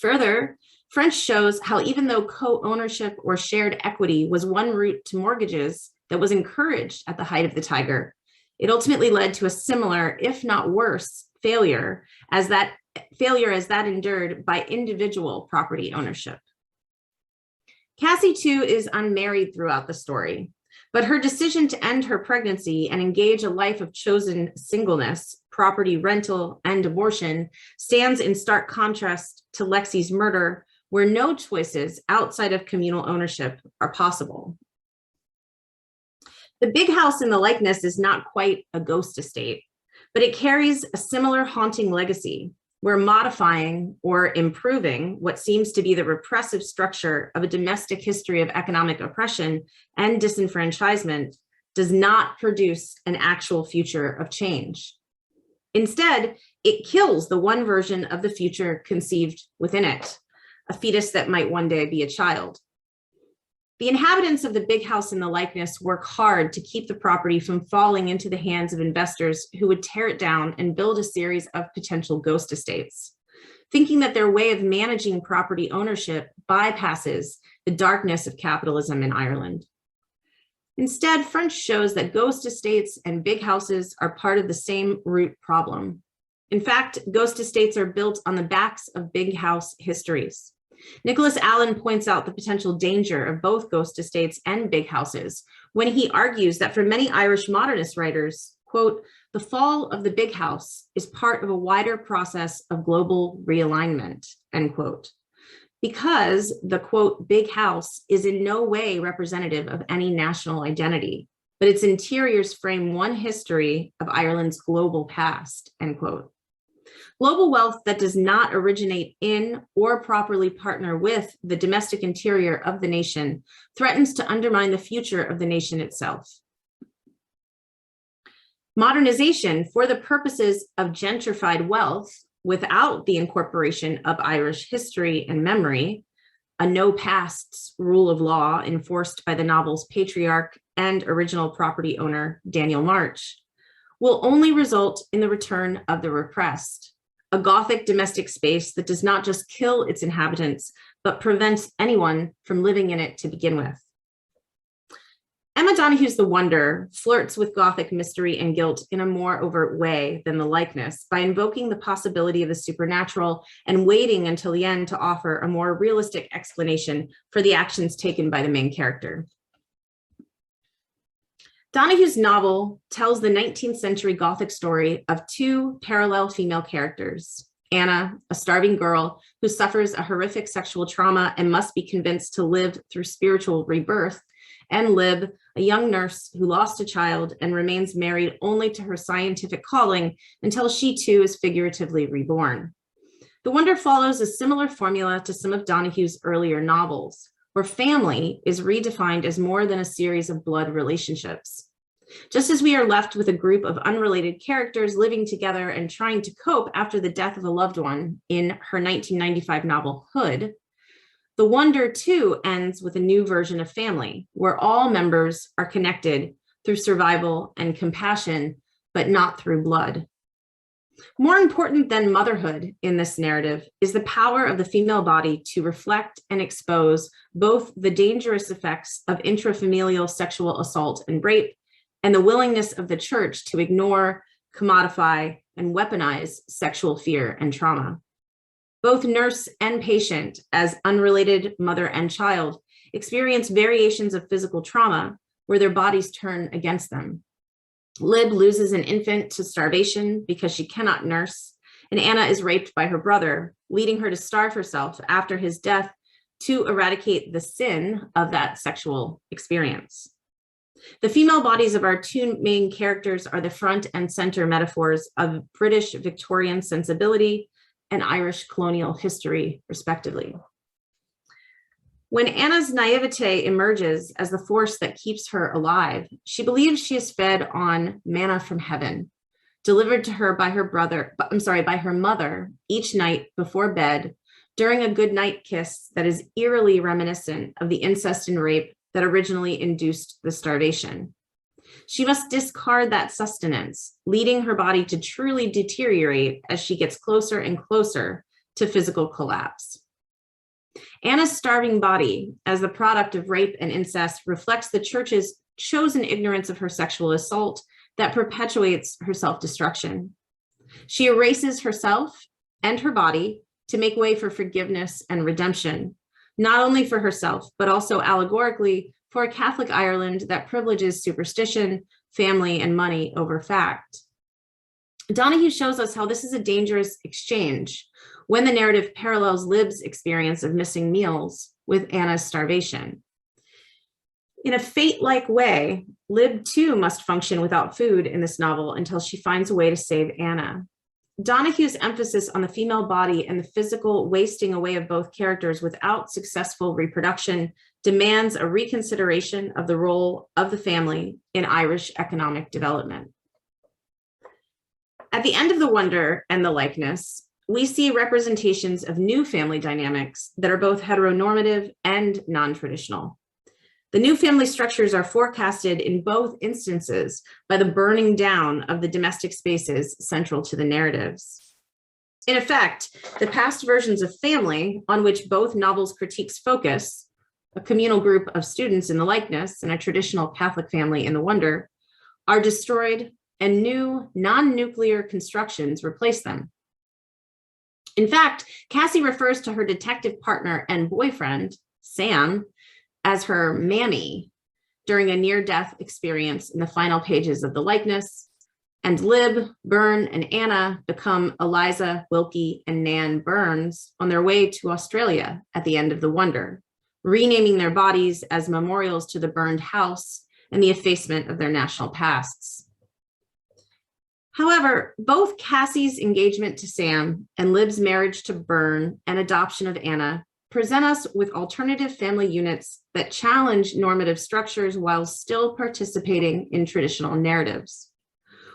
Further, French shows how even though co-ownership or shared equity was one route to mortgages that was encouraged at the height of the Tiger, it ultimately led to a similar, if not worse, failure as that endured by individual property ownership. Cassie, too, is unmarried throughout the story, but her decision to end her pregnancy and engage a life of chosen singleness, property rental, and abortion stands in stark contrast to Lexi's murder, where no choices outside of communal ownership are possible. The big house in The Likeness is not quite a ghost estate, but it carries a similar haunting legacy, where modifying or improving what seems to be the repressive structure of a domestic history of economic oppression and disenfranchisement does not produce an actual future of change. Instead, it kills the one version of the future conceived within it, a fetus that might one day be a child. The inhabitants of the big house in The Likeness work hard to keep the property from falling into the hands of investors who would tear it down and build a series of potential ghost estates, thinking that their way of managing property ownership bypasses the darkness of capitalism in Ireland. Instead, French shows that ghost estates and big houses are part of the same root problem. In fact, ghost estates are built on the backs of big house histories. Nicholas Allen points out the potential danger of both ghost estates and big houses when he argues that for many Irish modernist writers, quote, "The fall of the big house is part of a wider process of global realignment," end quote. Because the quote, "big house" is in no way representative of any national identity, but its interiors frame one history of Ireland's global past, end quote. Global wealth that does not originate in or properly partner with the domestic interior of the nation threatens to undermine the future of the nation itself. Modernization for the purposes of gentrified wealth without the incorporation of Irish history and memory, a no pasts rule of law enforced by the novel's patriarch and original property owner, Daniel March, will only result in the return of the repressed, a Gothic domestic space that does not just kill its inhabitants, but prevents anyone from living in it to begin with. Emma Donohue's The Wonder flirts with Gothic mystery and guilt in a more overt way than the likeness by invoking the possibility of the supernatural and waiting until the end to offer a more realistic explanation for the actions taken by the main character. Donohue's novel tells the 19th century Gothic story of two parallel female characters, Anna, a starving girl who suffers a horrific sexual trauma and must be convinced to live through spiritual rebirth, and Lib, a young nurse who lost a child and remains married only to her scientific calling until she too is figuratively reborn. The Wonder follows a similar formula to some of Donohue's earlier novels, where family is redefined as more than a series of blood relationships. Just as we are left with a group of unrelated characters living together and trying to cope after the death of a loved one in her 1995 novel Hood, The Wonder too ends with a new version of family, where all members are connected through survival and compassion, but not through blood. More important than motherhood in this narrative is the power of the female body to reflect and expose both the dangerous effects of intrafamilial sexual assault and rape, and the willingness of the church to ignore, commodify, and weaponize sexual fear and trauma. Both nurse and patient, as unrelated mother and child, experience variations of physical trauma where their bodies turn against them. Lib loses an infant to starvation because she cannot nurse, and Anna is raped by her brother, leading her to starve herself after his death to eradicate the sin of that sexual experience. The female bodies of our two main characters are the front and center metaphors of British Victorian sensibility and Irish colonial history, respectively. When Anna's naivete emerges as the force that keeps her alive, she believes she is fed on manna from heaven, delivered to her by her mother each night before bed during a goodnight kiss that is eerily reminiscent of the incest and rape that originally induced the starvation. She must discard that sustenance, leading her body to truly deteriorate as she gets closer and closer to physical collapse. Anna's starving body, as the product of rape and incest, reflects the church's chosen ignorance of her sexual assault that perpetuates her self-destruction. She erases herself and her body to make way for forgiveness and redemption, not only for herself, but also allegorically for a Catholic Ireland that privileges superstition, family, and money over fact. Donohue shows us how this is a dangerous exchange when the narrative parallels Lib's experience of missing meals with Anna's starvation. In a fate-like way, Lib too must function without food in this novel until she finds a way to save Anna. Donohue's emphasis on the female body and the physical wasting away of both characters without successful reproduction demands a reconsideration of the role of the family in Irish economic development. At the end of The Wonder and the likeness, we see representations of new family dynamics that are both heteronormative and non-traditional. The new family structures are forecasted in both instances by the burning down of the domestic spaces central to the narratives. In effect, the past versions of family on which both novels' critiques focus, a communal group of students in the likeness and a traditional Catholic family in The Wonder, are destroyed and new non-nuclear constructions replace them. In fact, Cassie refers to her detective partner and boyfriend, Sam, as her mammy during a near-death experience in the final pages of the likeness, and Lib, Byrne, and Anna become Eliza, Wilkie, and Nan Burns on their way to Australia at the end of the Wonder, renaming their bodies as memorials to the burned house and the effacement of their national pasts. However, both Cassie's engagement to Sam and Lib's marriage to Byrne and adoption of Anna present us with alternative family units that challenge normative structures while still participating in traditional narratives.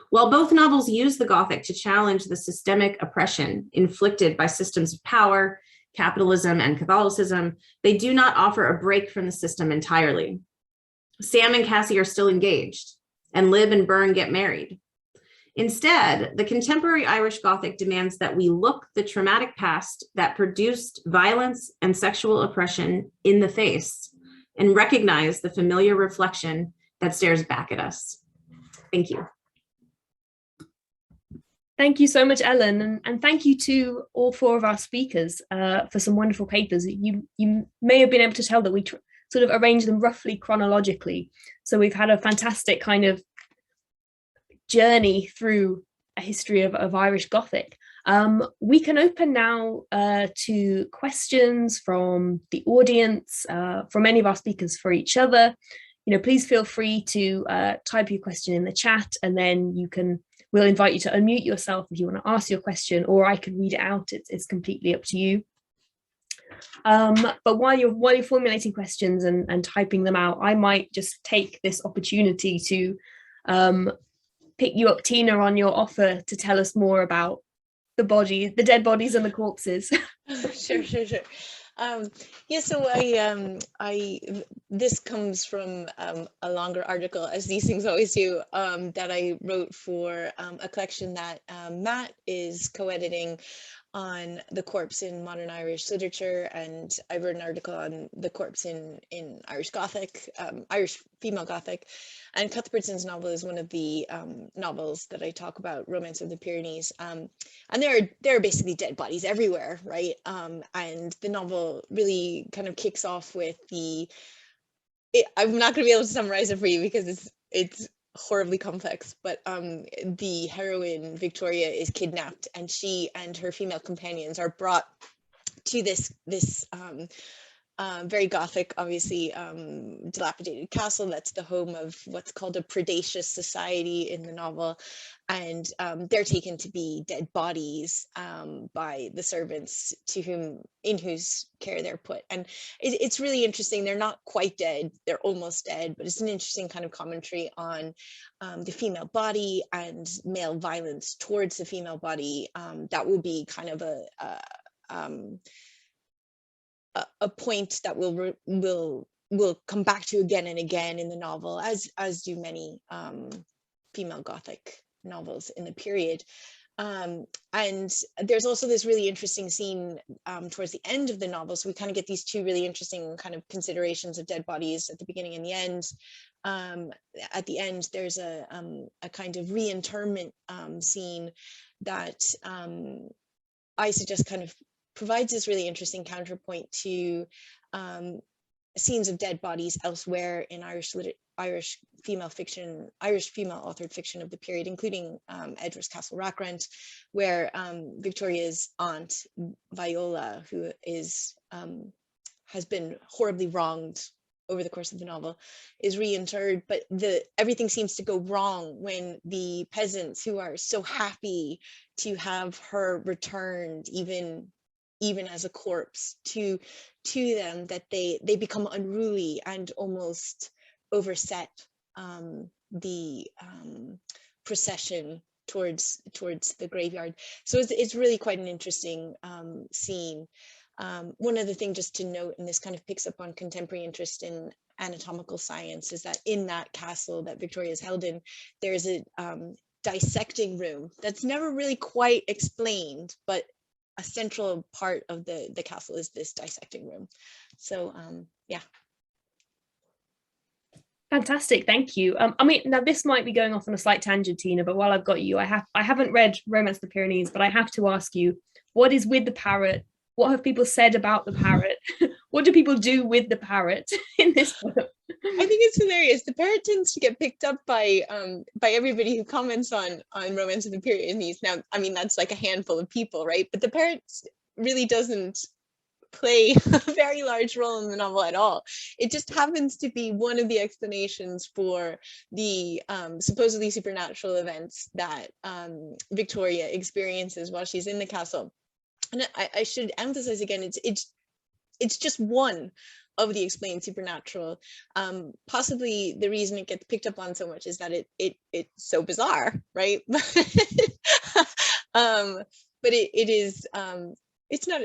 While both novels use the Gothic to challenge the systemic oppression inflicted by systems of power, capitalism, and Catholicism, they do not offer a break from the system entirely. Sam and Cassie are still engaged, and Lib and Byrne get married. Instead, the contemporary Irish Gothic demands that we look the traumatic past that produced violence and sexual oppression in the face and recognize the familiar reflection that stares back at us. Thank you. Thank you so much, Ellen, and thank you to all four of our speakers for some wonderful papers. You may have been able to tell that we sort of arranged them roughly chronologically. So we've had a fantastic kind of journey through a history of Irish Gothic. We can open now to questions from the audience, from any of our speakers for each other. You know, please feel free to type your question in the chat, and then we'll invite you to unmute yourself if you want to ask your question, or I can read it out. It's completely up to you. But while you're formulating questions and typing them out, I might just take this opportunity to pick you up, Tina, on your offer to tell us more about the dead bodies and the corpses. Sure. Yeah, so this comes from a longer article, as these things always do, that I wrote for a collection that Matt is co-editing on the corpse in modern Irish literature, and I wrote an article on the corpse in Irish Gothic, Irish female Gothic, and Cuthbertson's novel is one of the novels that I talk about, Romance of the Pyrenees, and there are basically dead bodies everywhere, right? And the novel really kind of kicks off with I'm not going to be able to summarize it for you because it's horribly complex, but the heroine Victoria is kidnapped, and she and her female companions are brought to this very Gothic, obviously dilapidated castle that's the home of what's called a predaceous society in the novel, and they're taken to be dead bodies by the servants in whose care they're put. And it's really interesting. They're not quite dead, they're almost dead, but it's an interesting kind of commentary on the female body and male violence towards the female body. That will be kind of a point that we'll come back to again and again in the novel, as do many female Gothic novels in the period. And there's also this really interesting scene towards the end of the novel. So we kind of get these two really interesting kind of considerations of dead bodies at the beginning and the end. At the end, there's a kind of reinterment scene that I suggest kind of provides this really interesting counterpoint to scenes of dead bodies elsewhere in Irish female fiction, Irish female authored fiction of the period, including Edward's Castle Rackrent, where Victoria's aunt Viola, who has been horribly wronged over the course of the novel, is reinterred, but everything seems to go wrong when the peasants, who are so happy to have her returned, even as a corpse to them, that they become unruly and almost overset the procession towards the graveyard. So it's really quite an interesting scene. One other thing just to note, and this kind of picks up on contemporary interest in anatomical science, is that in that castle that Victoria is held in, there's a dissecting room that's never really quite explained, but a central part of the castle is this dissecting room. So yeah. Fantastic, thank you. I mean, now this might be going off on a slight tangent, Tina, but while I've got you, I haven't read Romance of the Pyrenees, but I have to ask you, what is with the parrot? What have people said about the parrot? What do people do with the parrot in this book? think it's hilarious. The parrot tends to get picked up by everybody who comments on Romance of the Pyrenees. Now, I mean, that's like a handful of people, right? But the parrot really doesn't play a very large role in the novel at all. It just happens to be one of the explanations for the supposedly supernatural events that Victoria experiences while she's in the castle. And I should emphasize again, it's just one of the explained supernatural. Possibly the reason it gets picked up on so much is that it's so bizarre, right? But it is it's not,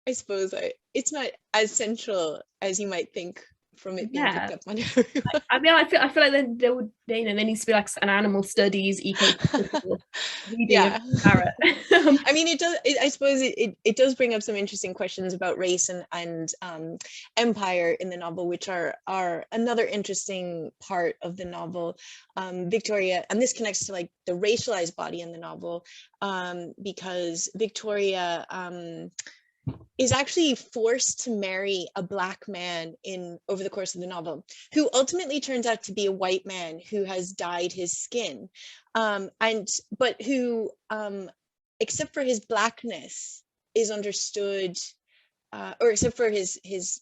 I suppose, it's not as central as you might think from it being picked up on everyone. I mean, I feel like there would, there needs to be like an animal studies reading of parrot. I mean, I suppose it does bring up some interesting questions about race and empire in the novel, which are another interesting part of the novel. Victoria, and this connects to like the racialized body in the novel, because Victoria is actually forced to marry a Black man over the course of the novel, who ultimately turns out to be a white man who has dyed his skin, but who, except for his Blackness, is understood, or except for his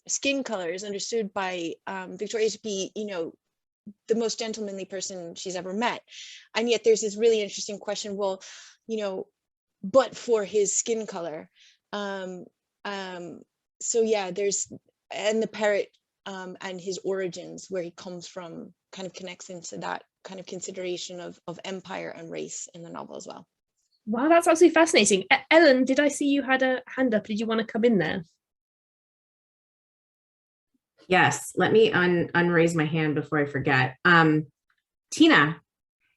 skin color, is understood by Victoria to be, the most gentlemanly person she's ever met. And yet there's this really interesting question, well, but for his skin color. So yeah, and the parrot and his origins, where he comes from, kind of connects into that kind of consideration of empire and race in the novel as well. Wow, that's absolutely fascinating. Ellen, did I see you had a hand up? Did you want to come in there? Yes, let me unraise my hand before I forget. Tina,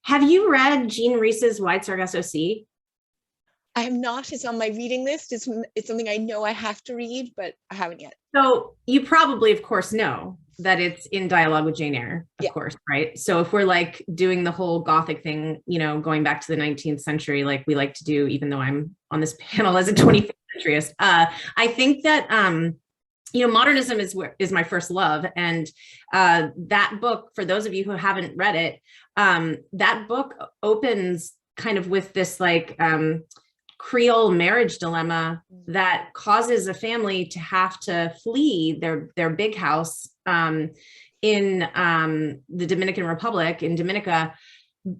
have you read Jean Rhys's Wide Sargasso Sea? I have not. It's on my reading list. It's something I know I have to read, but I haven't yet. So you probably, of course, know that it's in dialogue with Jane Eyre, of course, right? So if we're like doing the whole Gothic thing, going back to the 19th century, like we like to do, even though I'm on this panel as a 25th centuryist, I think that modernism is my first love, and that book, for those of you who haven't read it, that book opens kind of with this like Creole marriage dilemma that causes a family to have to flee their big house in the Dominican Republic, in Dominica,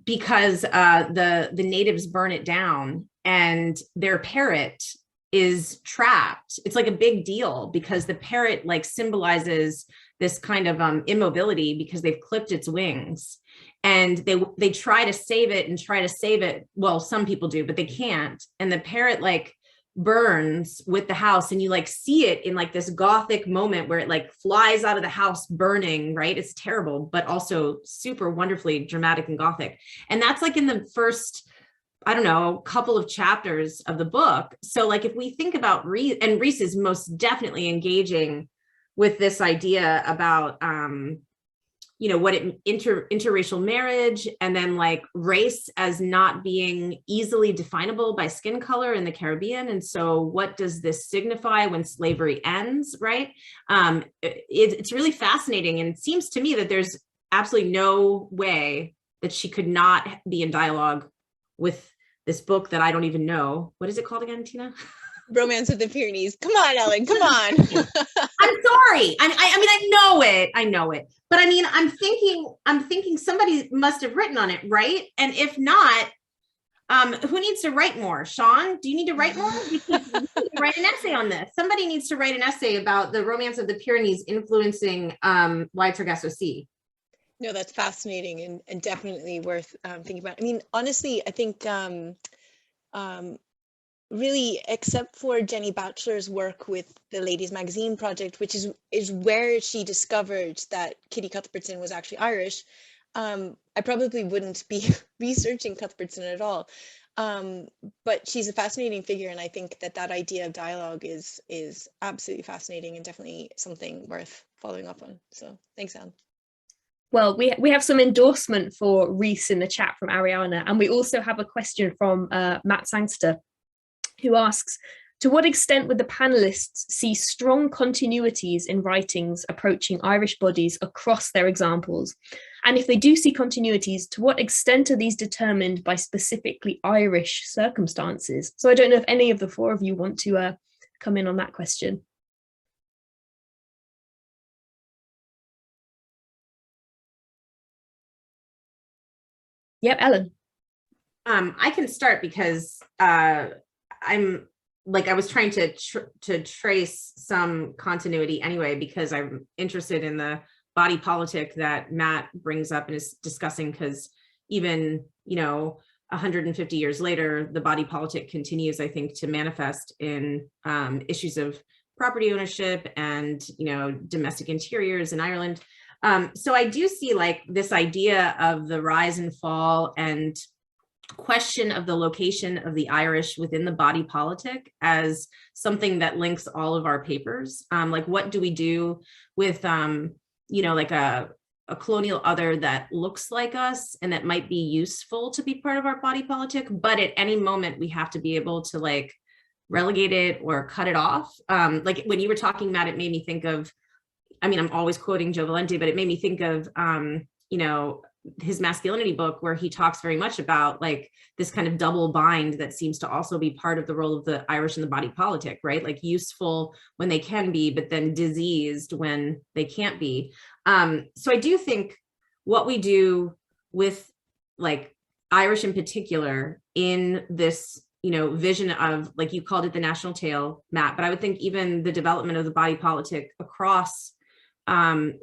because the natives burn it down and their parrot is trapped. It's like a big deal because the parrot like symbolizes this kind of immobility because they've clipped its wings. And they try to save it. Well, some people do, but they can't. And the parrot like burns with the house, and you like see it in like this Gothic moment where it like flies out of the house burning, right? It's terrible, but also super wonderfully dramatic and Gothic. And that's like in the first, I don't know, couple of chapters of the book. So like if we think about Rhys is most definitely engaging with this idea about what interracial marriage, and then like race as not being easily definable by skin color in the Caribbean. And so what does this signify when slavery ends, right? It's really fascinating. And it seems to me that there's absolutely no way that she could not be in dialogue with this book that I don't even know. What is it called again, Tina? Romance of the Pyrenees. Come on, Ellen, come on. I'm sorry. I know it. But I mean, I'm thinking somebody must have written on it, right? And if not, who needs to write more? Sean, do you need to write more? You need to write an essay on this. Somebody needs to write an essay about the Romance of the Pyrenees influencing Wide Sargasso Sea. No, that's fascinating and definitely worth thinking about. I mean, honestly, I think really, except for Jenny Batchelor's work with the Ladies Magazine Project, which is where she discovered that Kitty Cuthbertson was actually Irish, I probably wouldn't be researching Cuthbertson at all. But she's a fascinating figure, and I think that idea of dialogue is absolutely fascinating and definitely something worth following up on. So thanks, Anne. Well, we have some endorsement for Rhys in the chat from Ariana, and we also have a question from Matt Sangster, who asks, To what extent would the panelists see strong continuities in writings approaching Irish bodies across their examples? And if they do see continuities, to what extent are these determined by specifically Irish circumstances? So I don't know if any of the four of you want to come in on that question. Yep, Ellen. I can start because I'm like, I was trying to trace some continuity anyway, because I'm interested in the body politic that Matt brings up and is discussing, because even, 150 years later, the body politic continues, I think, to manifest in issues of property ownership and, domestic interiors in Ireland. So I do see like this idea of the rise and fall and question of the location of the Irish within the body politic as something that links all of our papers. Like, what do we do with, like a colonial other that looks like us and that might be useful to be part of our body politic, but at any moment we have to be able to like relegate it or cut it off. Like when you were talking, Matt, it made me think of, I'm always quoting Joe Valente, but it made me think of, his masculinity book, where he talks very much about like this kind of double bind that seems to also be part of the role of the Irish in the body politic, right? Like useful when they can be, but then diseased when they can't be. So I do think what we do with like Irish in particular in this, vision of, like you called it the national tale, Matt, but I would think even the development of the body politic across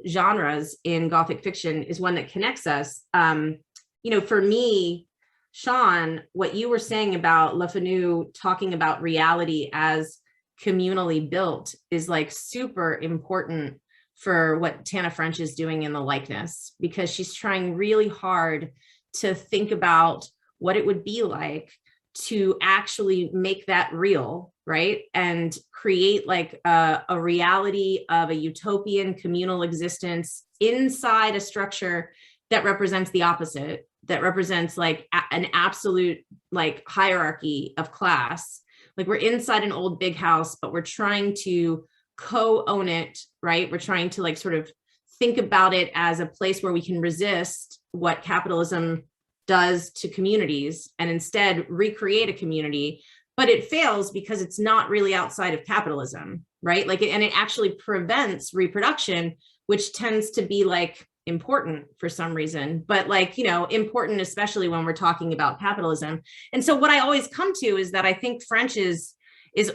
genres in Gothic fiction is one that connects us. For me, Sean, what you were saying about Le Fanu talking about reality as communally built is like super important for what Tana French is doing in the likeness, because she's trying really hard to think about what it would be like to actually make that real, right? And create like a reality of a utopian communal existence inside a structure that represents the opposite, that represents like an absolute like hierarchy of class. Like we're inside an old big house, but we're trying to co-own it, right? We're trying to like sort of think about it as a place where we can resist what capitalism does to communities and instead recreate a community. But it fails because it's not really outside of capitalism, right? Like, and it actually prevents reproduction, which tends to be like important for some reason, but like, important, especially when we're talking about capitalism. And so what I always come to is that I think French is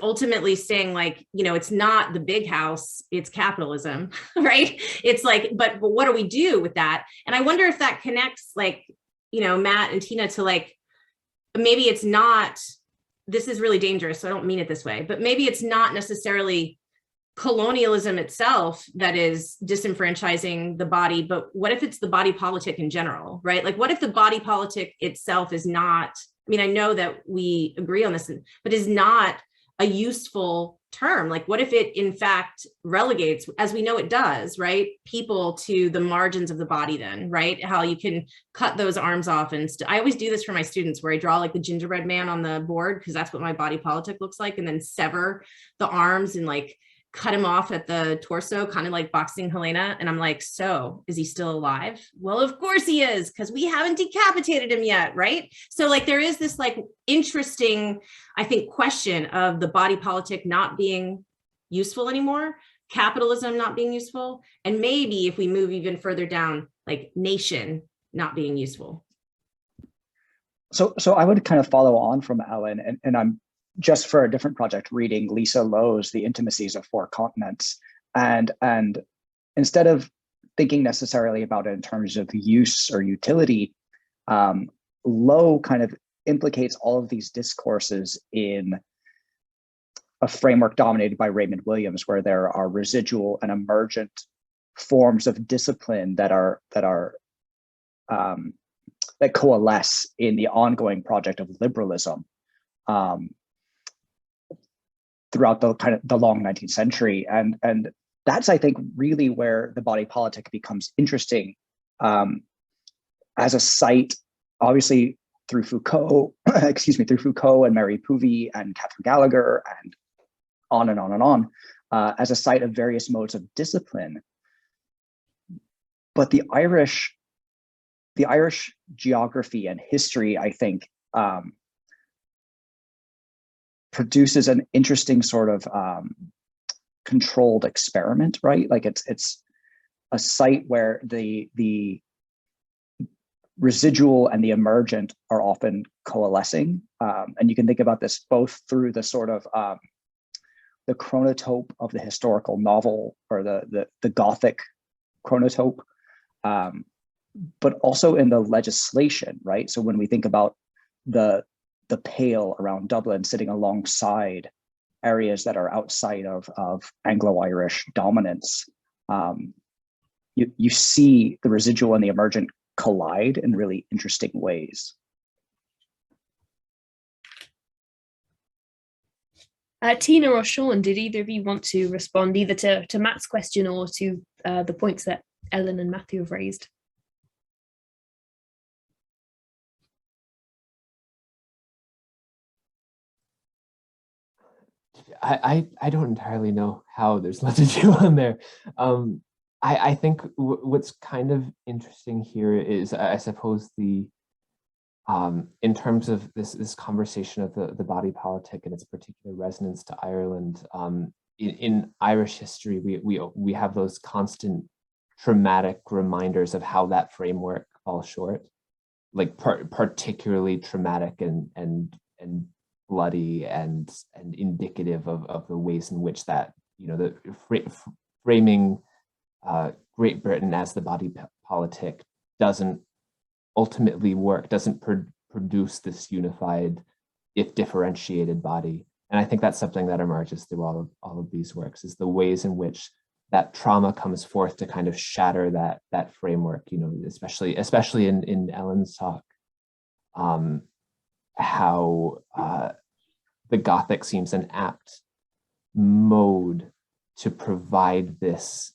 ultimately saying like, it's not the big house, it's capitalism, right? It's like, but what do we do with that? And I wonder if that connects like, Matt and Tina to like, maybe it's not, this is really dangerous, so I don't mean it this way, but maybe it's not necessarily colonialism itself that is disenfranchising the body, but what if it's the body politic in general, right? Like what if the body politic itself is not, I know that we agree on this, but is not a useful term? Like what if it in fact relegates, as we know it does, right, people to the margins of the body then, right? How you can cut those arms off. And I always do this for my students where I draw like the gingerbread man on the board, because that's what my body politic looks like, and then sever the arms and like cut him off at the torso, kind of like boxing Helena. And I'm like, so is he still alive? Well, of course he is, because we haven't decapitated him yet, right? So like there is this like interesting, I think, question of the body politic not being useful anymore, capitalism not being useful, and maybe if we move even further down, like nation not being useful. So I would kind of follow on from Ellen, and I'm just for a different project reading Lisa Lowe's The Intimacies of Four Continents. And instead of thinking necessarily about it in terms of use or utility, Lowe kind of implicates all of these discourses in a framework dominated by Raymond Williams, where there are residual and emergent forms of discipline that coalesce in the ongoing project of liberalism throughout the kind of the long 19th century. And that's, I think, really where the body politic becomes interesting as a site, obviously through Foucault, through Foucault and Mary Poovey and Catherine Gallagher and on and on and on, as a site of various modes of discipline. But the Irish geography and history, I think, produces an interesting sort of controlled experiment, right? Like it's a site where the residual and the emergent are often coalescing. And you can think about this both through the sort of the chronotope of the historical novel, or the Gothic chronotope, but also in the legislation, right? So when we think about the Pale around Dublin sitting alongside areas that are outside of Anglo-Irish dominance, you see the residual and the emergent collide in really interesting ways. Tina or Sean, did either of you want to respond either to Matt's question or to the points that Ellen and Matthew have raised? I don't entirely know how there's left to do on there. I think what's kind of interesting here is, I suppose, the in terms of this conversation of the body politic and its particular resonance to Ireland. In Irish history, we have those constant traumatic reminders of how that framework falls short, like particularly traumatic and bloody and indicative of the ways in which that, you know, the framing Great Britain as the body politic doesn't ultimately work, doesn't produce this unified, if differentiated body. And I think that's something that emerges through all of these works, is the ways in which that trauma comes forth to kind of shatter that framework, you know, especially in Ellen's talk, how the Gothic seems an apt mode to provide this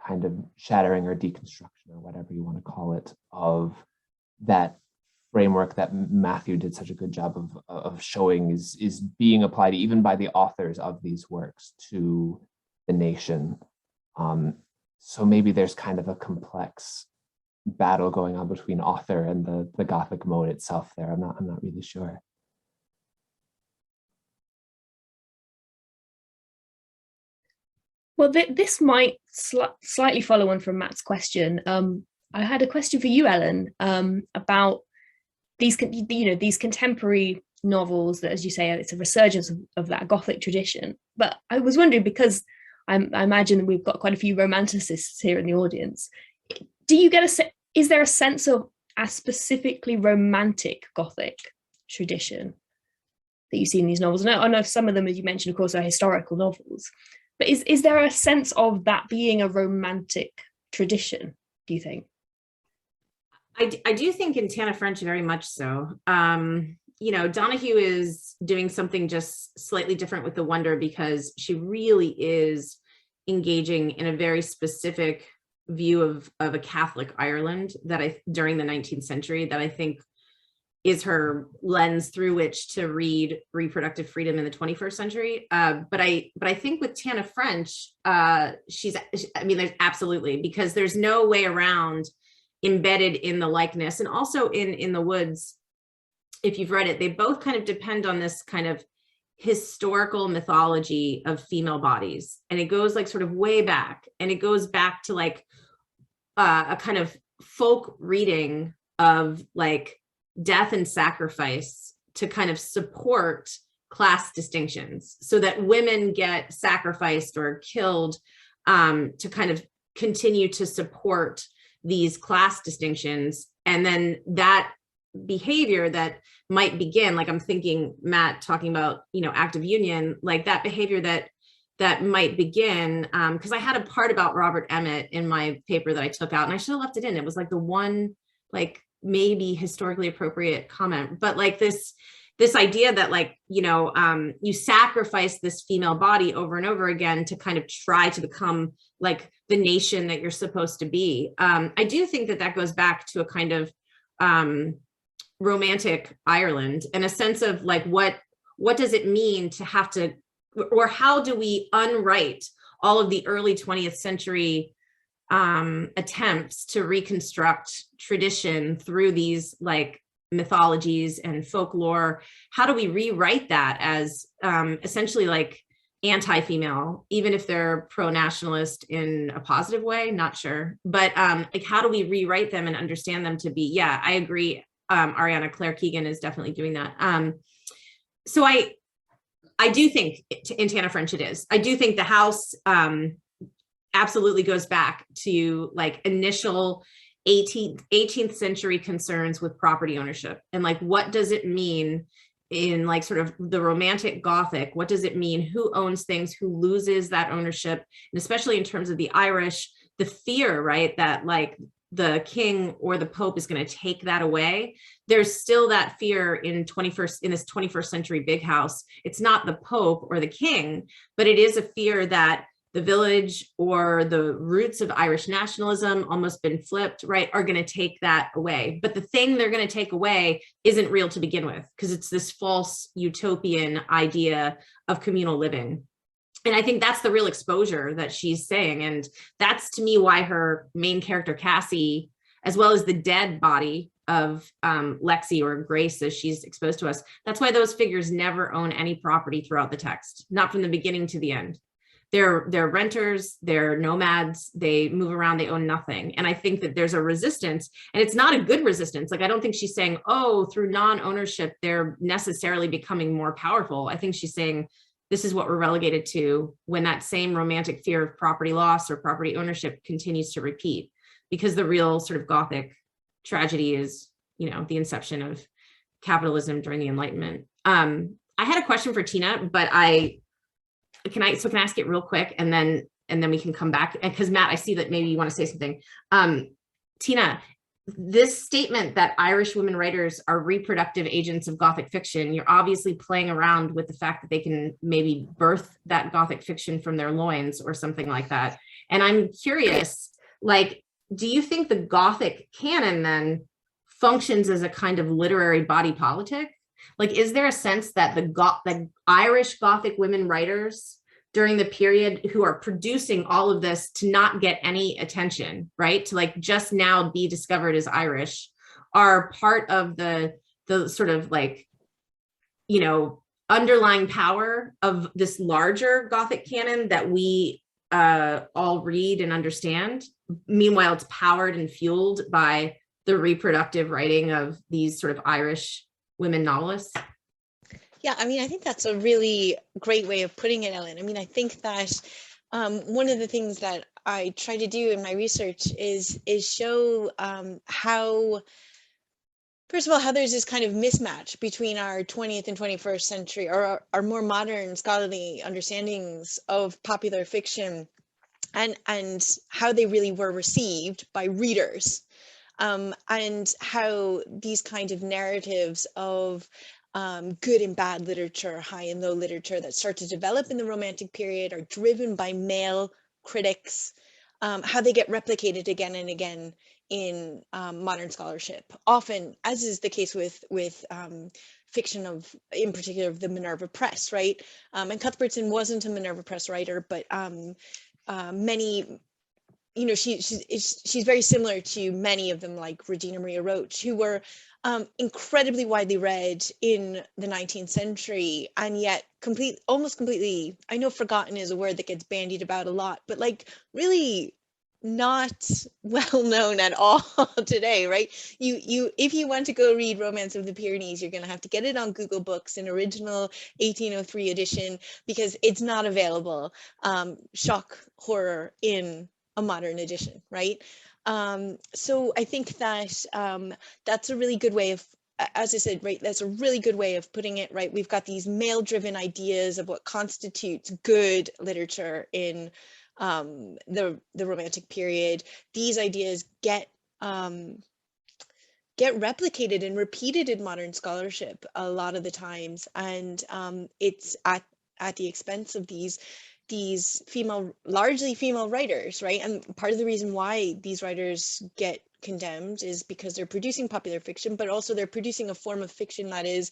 kind of shattering or deconstruction, or whatever you want to call it, of that framework that Matthew did such a good job of showing is being applied even by the authors of these works to the nation. So maybe there's kind of a complex battle going on between author and the Gothic mode itself there. I'm not really sure. Well, this might slightly follow on from Matt's question. I had a question for you, Ellen, about these contemporary novels that, as you say, it's a resurgence of that Gothic tradition. But I was wondering, because I imagine we've got quite a few romanticists here in the audience. Do you get is there a sense of a specifically romantic Gothic tradition that you see in these novels? And I know some of them, as you mentioned, of course, are historical novels. But is there a sense of that being a romantic tradition, do you think? I do think in Tana French very much so. You know, Donahue is doing something just slightly different with The Wonder, because she really is engaging in a very specific view of a Catholic Ireland that during the 19th century, that I think is her lens through which to read reproductive freedom in the 21st century. But I think with Tana French, there's absolutely, because there's no way around embedded in the likeness, and also in The Woods, if you've read it, they both kind of depend on this kind of historical mythology of female bodies. And it goes like sort of way back, and it goes back to like a kind of folk reading of like death and sacrifice to kind of support class distinctions, so that women get sacrificed or killed to kind of continue to support these class distinctions. And then that behavior that might begin, like I'm thinking Matt talking about, you know, active union, like that behavior that might begin, because I had a part about Robert Emmet in my paper that I took out, and I should have left it in. It was like the one, like maybe historically appropriate comment, but like this idea that, like, you know, you sacrifice this female body over and over again to kind of try to become like the nation that you're supposed to be. I do think that goes back to a kind of romantic Ireland, and a sense of like, what does it mean to have to or how do we unwrite all of the early 20th century attempts to reconstruct tradition through these like mythologies and folklore? How do we rewrite that as essentially like anti-female, even if they're pro-nationalist in a positive way? Not sure, but like how do we rewrite them and understand them to be? Yeah, I agree. Ariana Claire Keegan is definitely doing that. So I do think in Tana French it is. I do think the house absolutely goes back to like initial 18th century concerns with property ownership, and like what does it mean in like sort of the Romantic Gothic? What does it mean? Who owns things? Who loses that ownership? And especially in terms of the Irish, the fear, right, that like the king or the Pope is going to take that away. There's still that fear in this 21st century big house. It's not the Pope or the king, but it is a fear that the village or the roots of Irish nationalism, almost been flipped, right, are going to take that away. But the thing they're going to take away isn't real to begin with, because it's this false utopian idea of communal living. And I think that's the real exposure that she's saying. And that's, to me, why her main character, Cassie, as well as the dead body of Lexi, or Grace as she's exposed to us, that's why those figures never own any property throughout the text, not from the beginning to the end. They're renters, they're nomads, they move around, they own nothing. And I think that there's a resistance, and it's not a good resistance. Like, I don't think she's saying, oh, through non-ownership, they're necessarily becoming more powerful. I think she's saying, this is what we're relegated to when that same romantic fear of property loss or property ownership continues to repeat, because the real sort of Gothic tragedy is, you know, the inception of capitalism during the Enlightenment. I had a question for Tina, but can I ask it real quick, and then we can come back, because Matt, I see that maybe you want to say something. Tina, this statement that Irish women writers are reproductive agents of Gothic fiction, you're obviously playing around with the fact that they can maybe birth that Gothic fiction from their loins or something like that. And I'm curious, like, do you think the Gothic canon then functions as a kind of literary body politic? Like, is there a sense that the Irish Gothic women writers during the period who are producing all of this to not get any attention, right, to like just now be discovered as Irish, are part of the sort of like, you know, underlying power of this larger Gothic canon that we all read and understand? Meanwhile, it's powered and fueled by the reproductive writing of these sort of Irish women novelists. Yeah, I mean, I think that's a really great way of putting it, Ellen. I mean, I think that one of the things that I try to do in my research is show how, first of all, how there's this kind of mismatch between our 20th and 21st century, or our more modern scholarly understandings of popular fiction, and how they really were received by readers, and how these kind of narratives of good and bad literature, high and low literature that start to develop in the Romantic period are driven by male critics, how they get replicated again and again in modern scholarship, often, as is the case with fiction of, in particular, of the Minerva Press, right? And Cuthbertson wasn't a Minerva Press writer, but many, you know, she's very similar to many of them, like Regina Maria Roach, who were incredibly widely read in the 19th century, and yet almost completely, I know forgotten is a word that gets bandied about a lot, but like really not well known at all today, right? If you want to go read Romance of the Pyrenees, you're going to have to get it on Google Books, an original 1803 edition, because it's not available. Shock horror in a modern edition, right? So I think that that's a really good way of, as I said, right, that's a really good way of putting it, right? We've got these male-driven ideas of what constitutes good literature in the Romantic period. These ideas get replicated and repeated in modern scholarship a lot of the times, and it's at the expense of these largely female writers, right? And part of the reason why these writers get condemned is because they're producing popular fiction, but also they're producing a form of fiction that is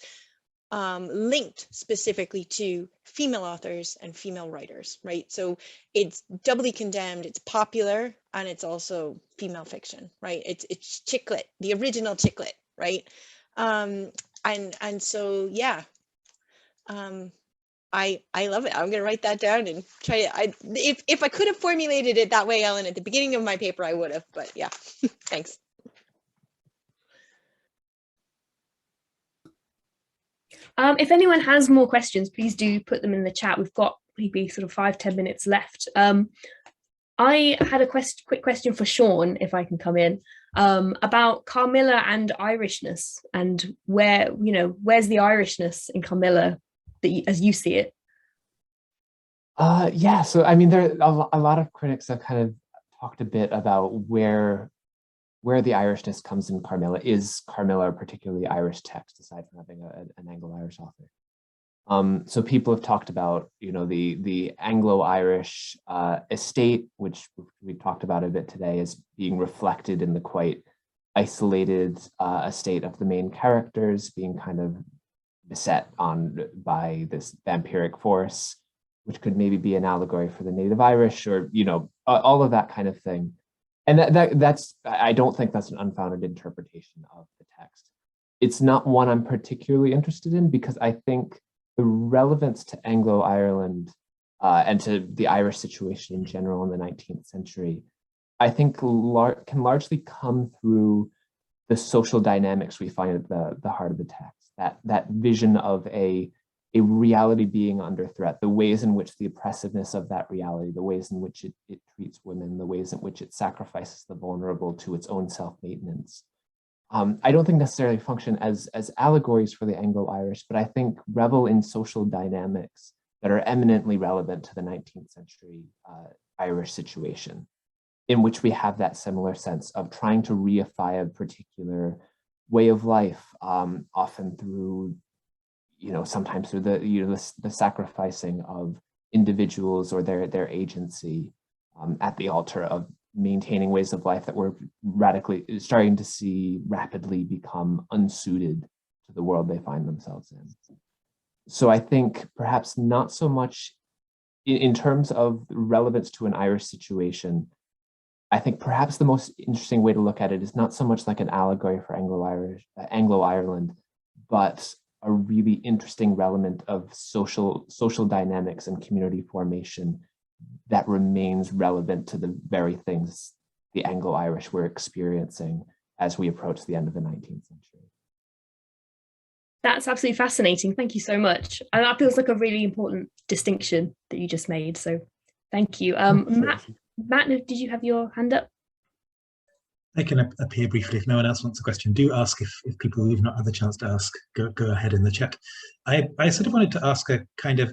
linked specifically to female authors and female writers, right? So it's doubly condemned, it's popular, and it's also female fiction, right? It's chick lit, the original chick lit, right? And so, yeah, I love it. I'm gonna write that down and try to, if I could have formulated it that way, Ellen, at the beginning of my paper, I would have, but yeah, thanks. If anyone has more questions, please do put them in the chat. We've got maybe sort of 5-10 minutes left. I had a quick question for Sean, if I can come in, about Carmilla and Irishness, and where's the Irishness in Carmilla as you see it? Yeah, so I mean, there are a lot of critics have kind of talked a bit about where the Irishness comes in Carmilla. Is Carmilla a particularly Irish text, aside from having an Anglo-Irish author? So people have talked about, the Anglo-Irish estate, which we talked about a bit today, as being reflected in the quite isolated estate of the main characters, being kind of beset by this vampiric force, which could maybe be an allegory for the native Irish, or all of that kind of thing. And that's, I don't think that's an unfounded interpretation of the text. It's not one I'm particularly interested in, because I think the relevance to Anglo-Ireland and to the Irish situation in general in the 19th century, I think can largely come through the social dynamics we find at the heart of the text. That vision of a reality being under threat, the ways in which the oppressiveness of that reality, the ways in which it treats women, the ways in which it sacrifices the vulnerable to its own self-maintenance. I don't think necessarily function as allegories for the Anglo-Irish, but I think revel in social dynamics that are eminently relevant to the 19th century Irish situation, in which we have that similar sense of trying to reify a particular way of life, often through, sometimes through the sacrificing of individuals or their agency at the altar of maintaining ways of life that we're starting to see rapidly become unsuited to the world they find themselves in. So I think perhaps not so much in terms of relevance to an Irish situation. I think perhaps the most interesting way to look at it is not so much like an allegory for Anglo-Ireland, but a really interesting element of social dynamics and community formation that remains relevant to the very things the Anglo-Irish were experiencing as we approach the end of the 19th century. That's absolutely fascinating. Thank you so much. And that feels like a really important distinction that you just made. So thank you. Matt, did you have your hand up? I can appear briefly if no one else wants a question. Do ask if people who've not had the chance to ask, go ahead in the chat. I sort of wanted to ask a kind of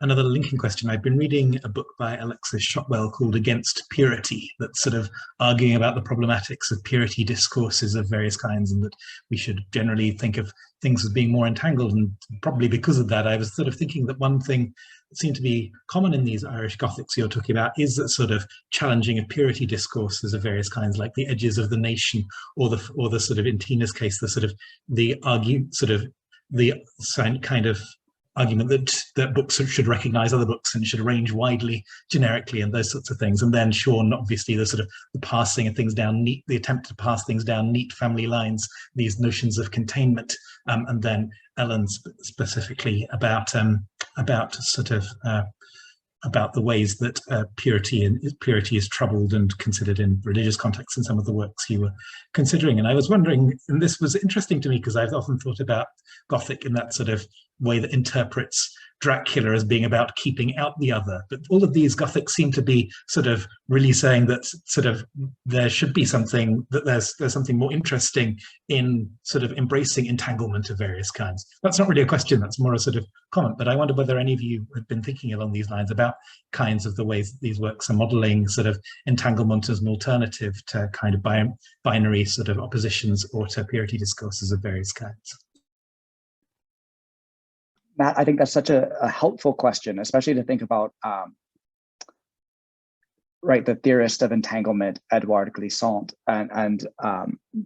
another linking question. I've been reading a book by Alexis Shotwell called Against Purity, that's sort of arguing about the problematics of purity discourses of various kinds, and that we should generally think of things as being more entangled. And probably because of that, I was sort of thinking that one thing that seemed to be common in these Irish Gothics you're talking about is that sort of challenging of purity discourses of various kinds, like the edges of the nation, or the sort of, in Tina's case, the kind of argument that books should recognize other books and should arrange widely, generically, and those sorts of things. And then Sean, obviously, the passing of things down neat, the attempt to pass things down neat family lines, these notions of containment, and then Ellen specifically about the ways that purity is troubled and considered in religious contexts in some of the works you were considering. And I was wondering, and this was interesting to me because I've often thought about Gothic in that sort of way that interprets Dracula as being about keeping out the other. But all of these Gothics seem to be sort of really saying that sort of there should be something, that there's something more interesting in sort of embracing entanglement of various kinds. That's not really a question, that's more a sort of comment, but I wonder whether any of you have been thinking along these lines about kinds of the ways that these works are modeling sort of entanglement as an alternative to kind of binary sort of oppositions or to purity discourses of various kinds. Matt, I think that's such a helpful question, especially to think about, right, the theorist of entanglement, Edouard Glissant, and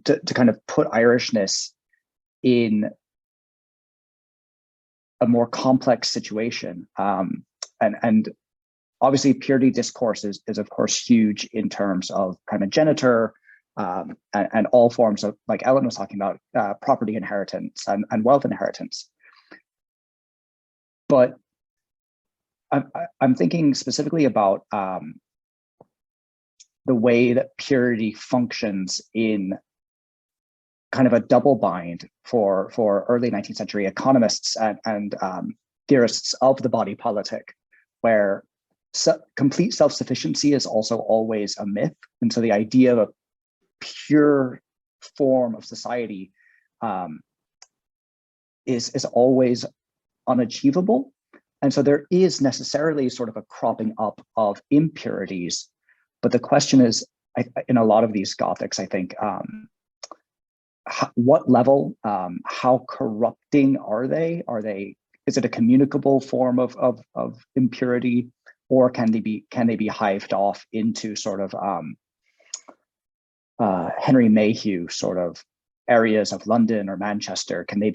to kind of put Irishness in a more complex situation. And obviously purity discourse is of course huge in terms of primogeniture, and all forms of, like Ellen was talking about, property inheritance and wealth inheritance. But I'm thinking specifically about the way that purity functions in kind of a double bind for early 19th century economists and theorists of the body politic, where complete self-sufficiency is also always a myth. And so the idea of a pure form of society is always unachievable. And so there is necessarily sort of a cropping up of impurities. But the question is, in a lot of these Gothics, I think, what level, how corrupting are they? Is it a communicable form of impurity, or can they be hived off into sort of Henry Mayhew sort of areas of London or Manchester? Can they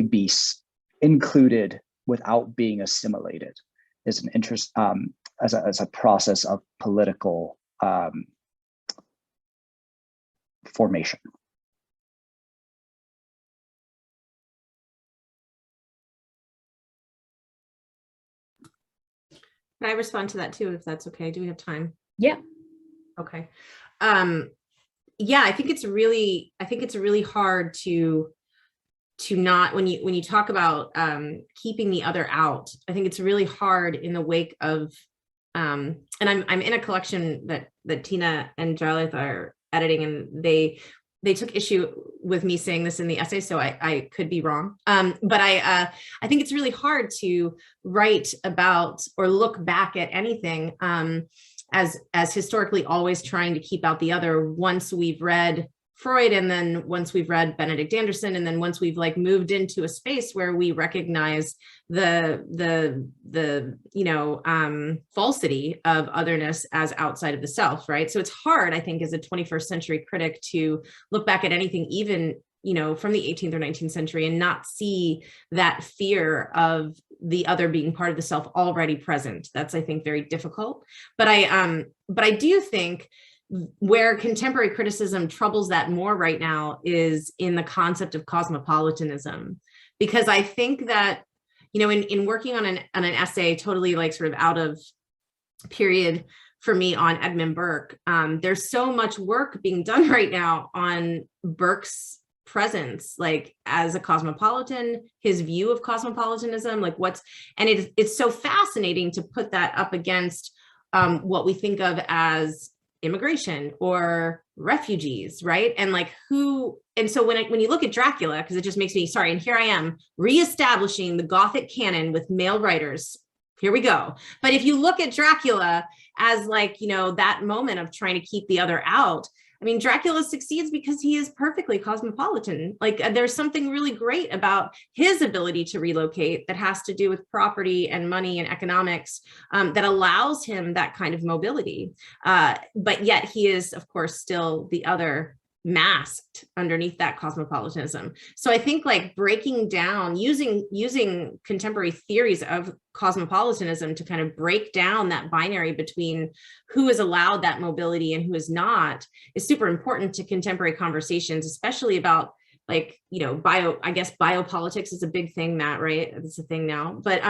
be included without being assimilated? Is an interest as a process of political formation. Can I respond to that too, if that's okay? Do we have time? Yeah. Okay. Yeah, I think it's really hard to not, when you talk about keeping the other out, I think it's really hard in the wake of and I'm in a collection that Tina and Jarlath are editing, and they took issue with me saying this in the essay, so I could be wrong. But I think it's really hard to write about or look back at anything as historically always trying to keep out the other once we've read Freud, and then once we've read Benedict Anderson, and then once we've like moved into a space where we recognize the falsity of otherness as outside of the self, right? So it's hard, I think, as a 21st century critic to look back at anything, even from the 18th or 19th century, and not see that fear of the other being part of the self already present. That's, I think, very difficult. But I do think where contemporary criticism troubles that more right now is in the concept of cosmopolitanism, because I think that, in working on an essay totally like sort of out of period for me on Edmund Burke, there's so much work being done right now on Burke's presence, like as a cosmopolitan, his view of cosmopolitanism, like it's so fascinating to put that up against what we think of as immigration or refugees, right? And like and so when you look at Dracula, because it just makes me sorry, and here I am reestablishing the Gothic canon with male writers. Here we go. But if you look at Dracula as like, that moment of trying to keep the other out, I mean, Dracula succeeds because he is perfectly cosmopolitan. Like there's something really great about his ability to relocate that has to do with property and money and economics that allows him that kind of mobility. But yet he is, of course, still the other, masked underneath that cosmopolitanism. So I think like breaking down, using contemporary theories of cosmopolitanism to kind of break down that binary between who is allowed that mobility and who is not is super important to contemporary conversations, especially about like, I guess biopolitics is a big thing, Matt, right? It's a thing now, but,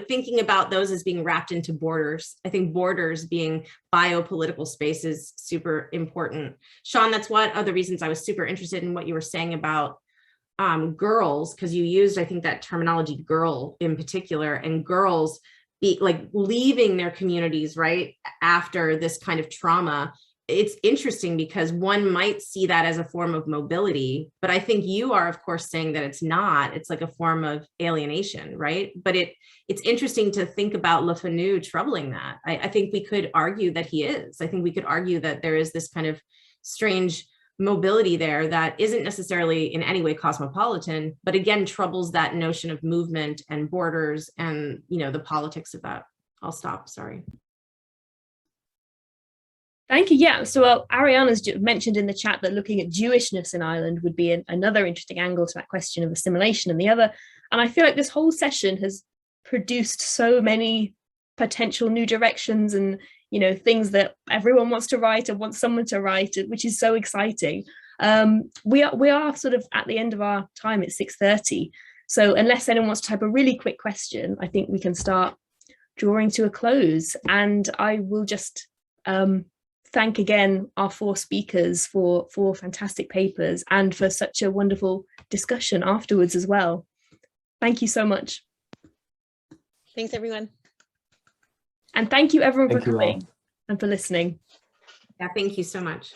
thinking about those as being wrapped into borders. I think borders being biopolitical space is super important. Sean, that's one of the reasons I was super interested in what you were saying about girls, because you used, I think, that terminology girl in particular, and girls be like leaving their communities, right, after this kind of trauma. It's interesting because one might see that as a form of mobility, but I think you are, of course, saying that it's not. It's like a form of alienation, right? But it's interesting to think about Le Fanu troubling that. I think we could argue that he is. I think we could argue that there is this kind of strange mobility there that isn't necessarily in any way cosmopolitan, but again, troubles that notion of movement and borders and, the politics of that. I'll stop, sorry. Thank you. Yeah. So Ariana's mentioned in the chat that looking at Jewishness in Ireland would be another interesting angle to that question of assimilation. And I feel like this whole session has produced so many potential new directions and, you know, things that everyone wants to write and wants someone to write, which is so exciting. We are sort of at the end of our time at 6:30. So unless anyone wants to type a really quick question, I think we can start drawing to a close. And I will just thank again our 4 speakers for fantastic papers and for such a wonderful discussion afterwards as well. Thank you so much. Thanks, everyone. And thank you everyone Thank for you coming all. and for listening. Yeah, thank you so much.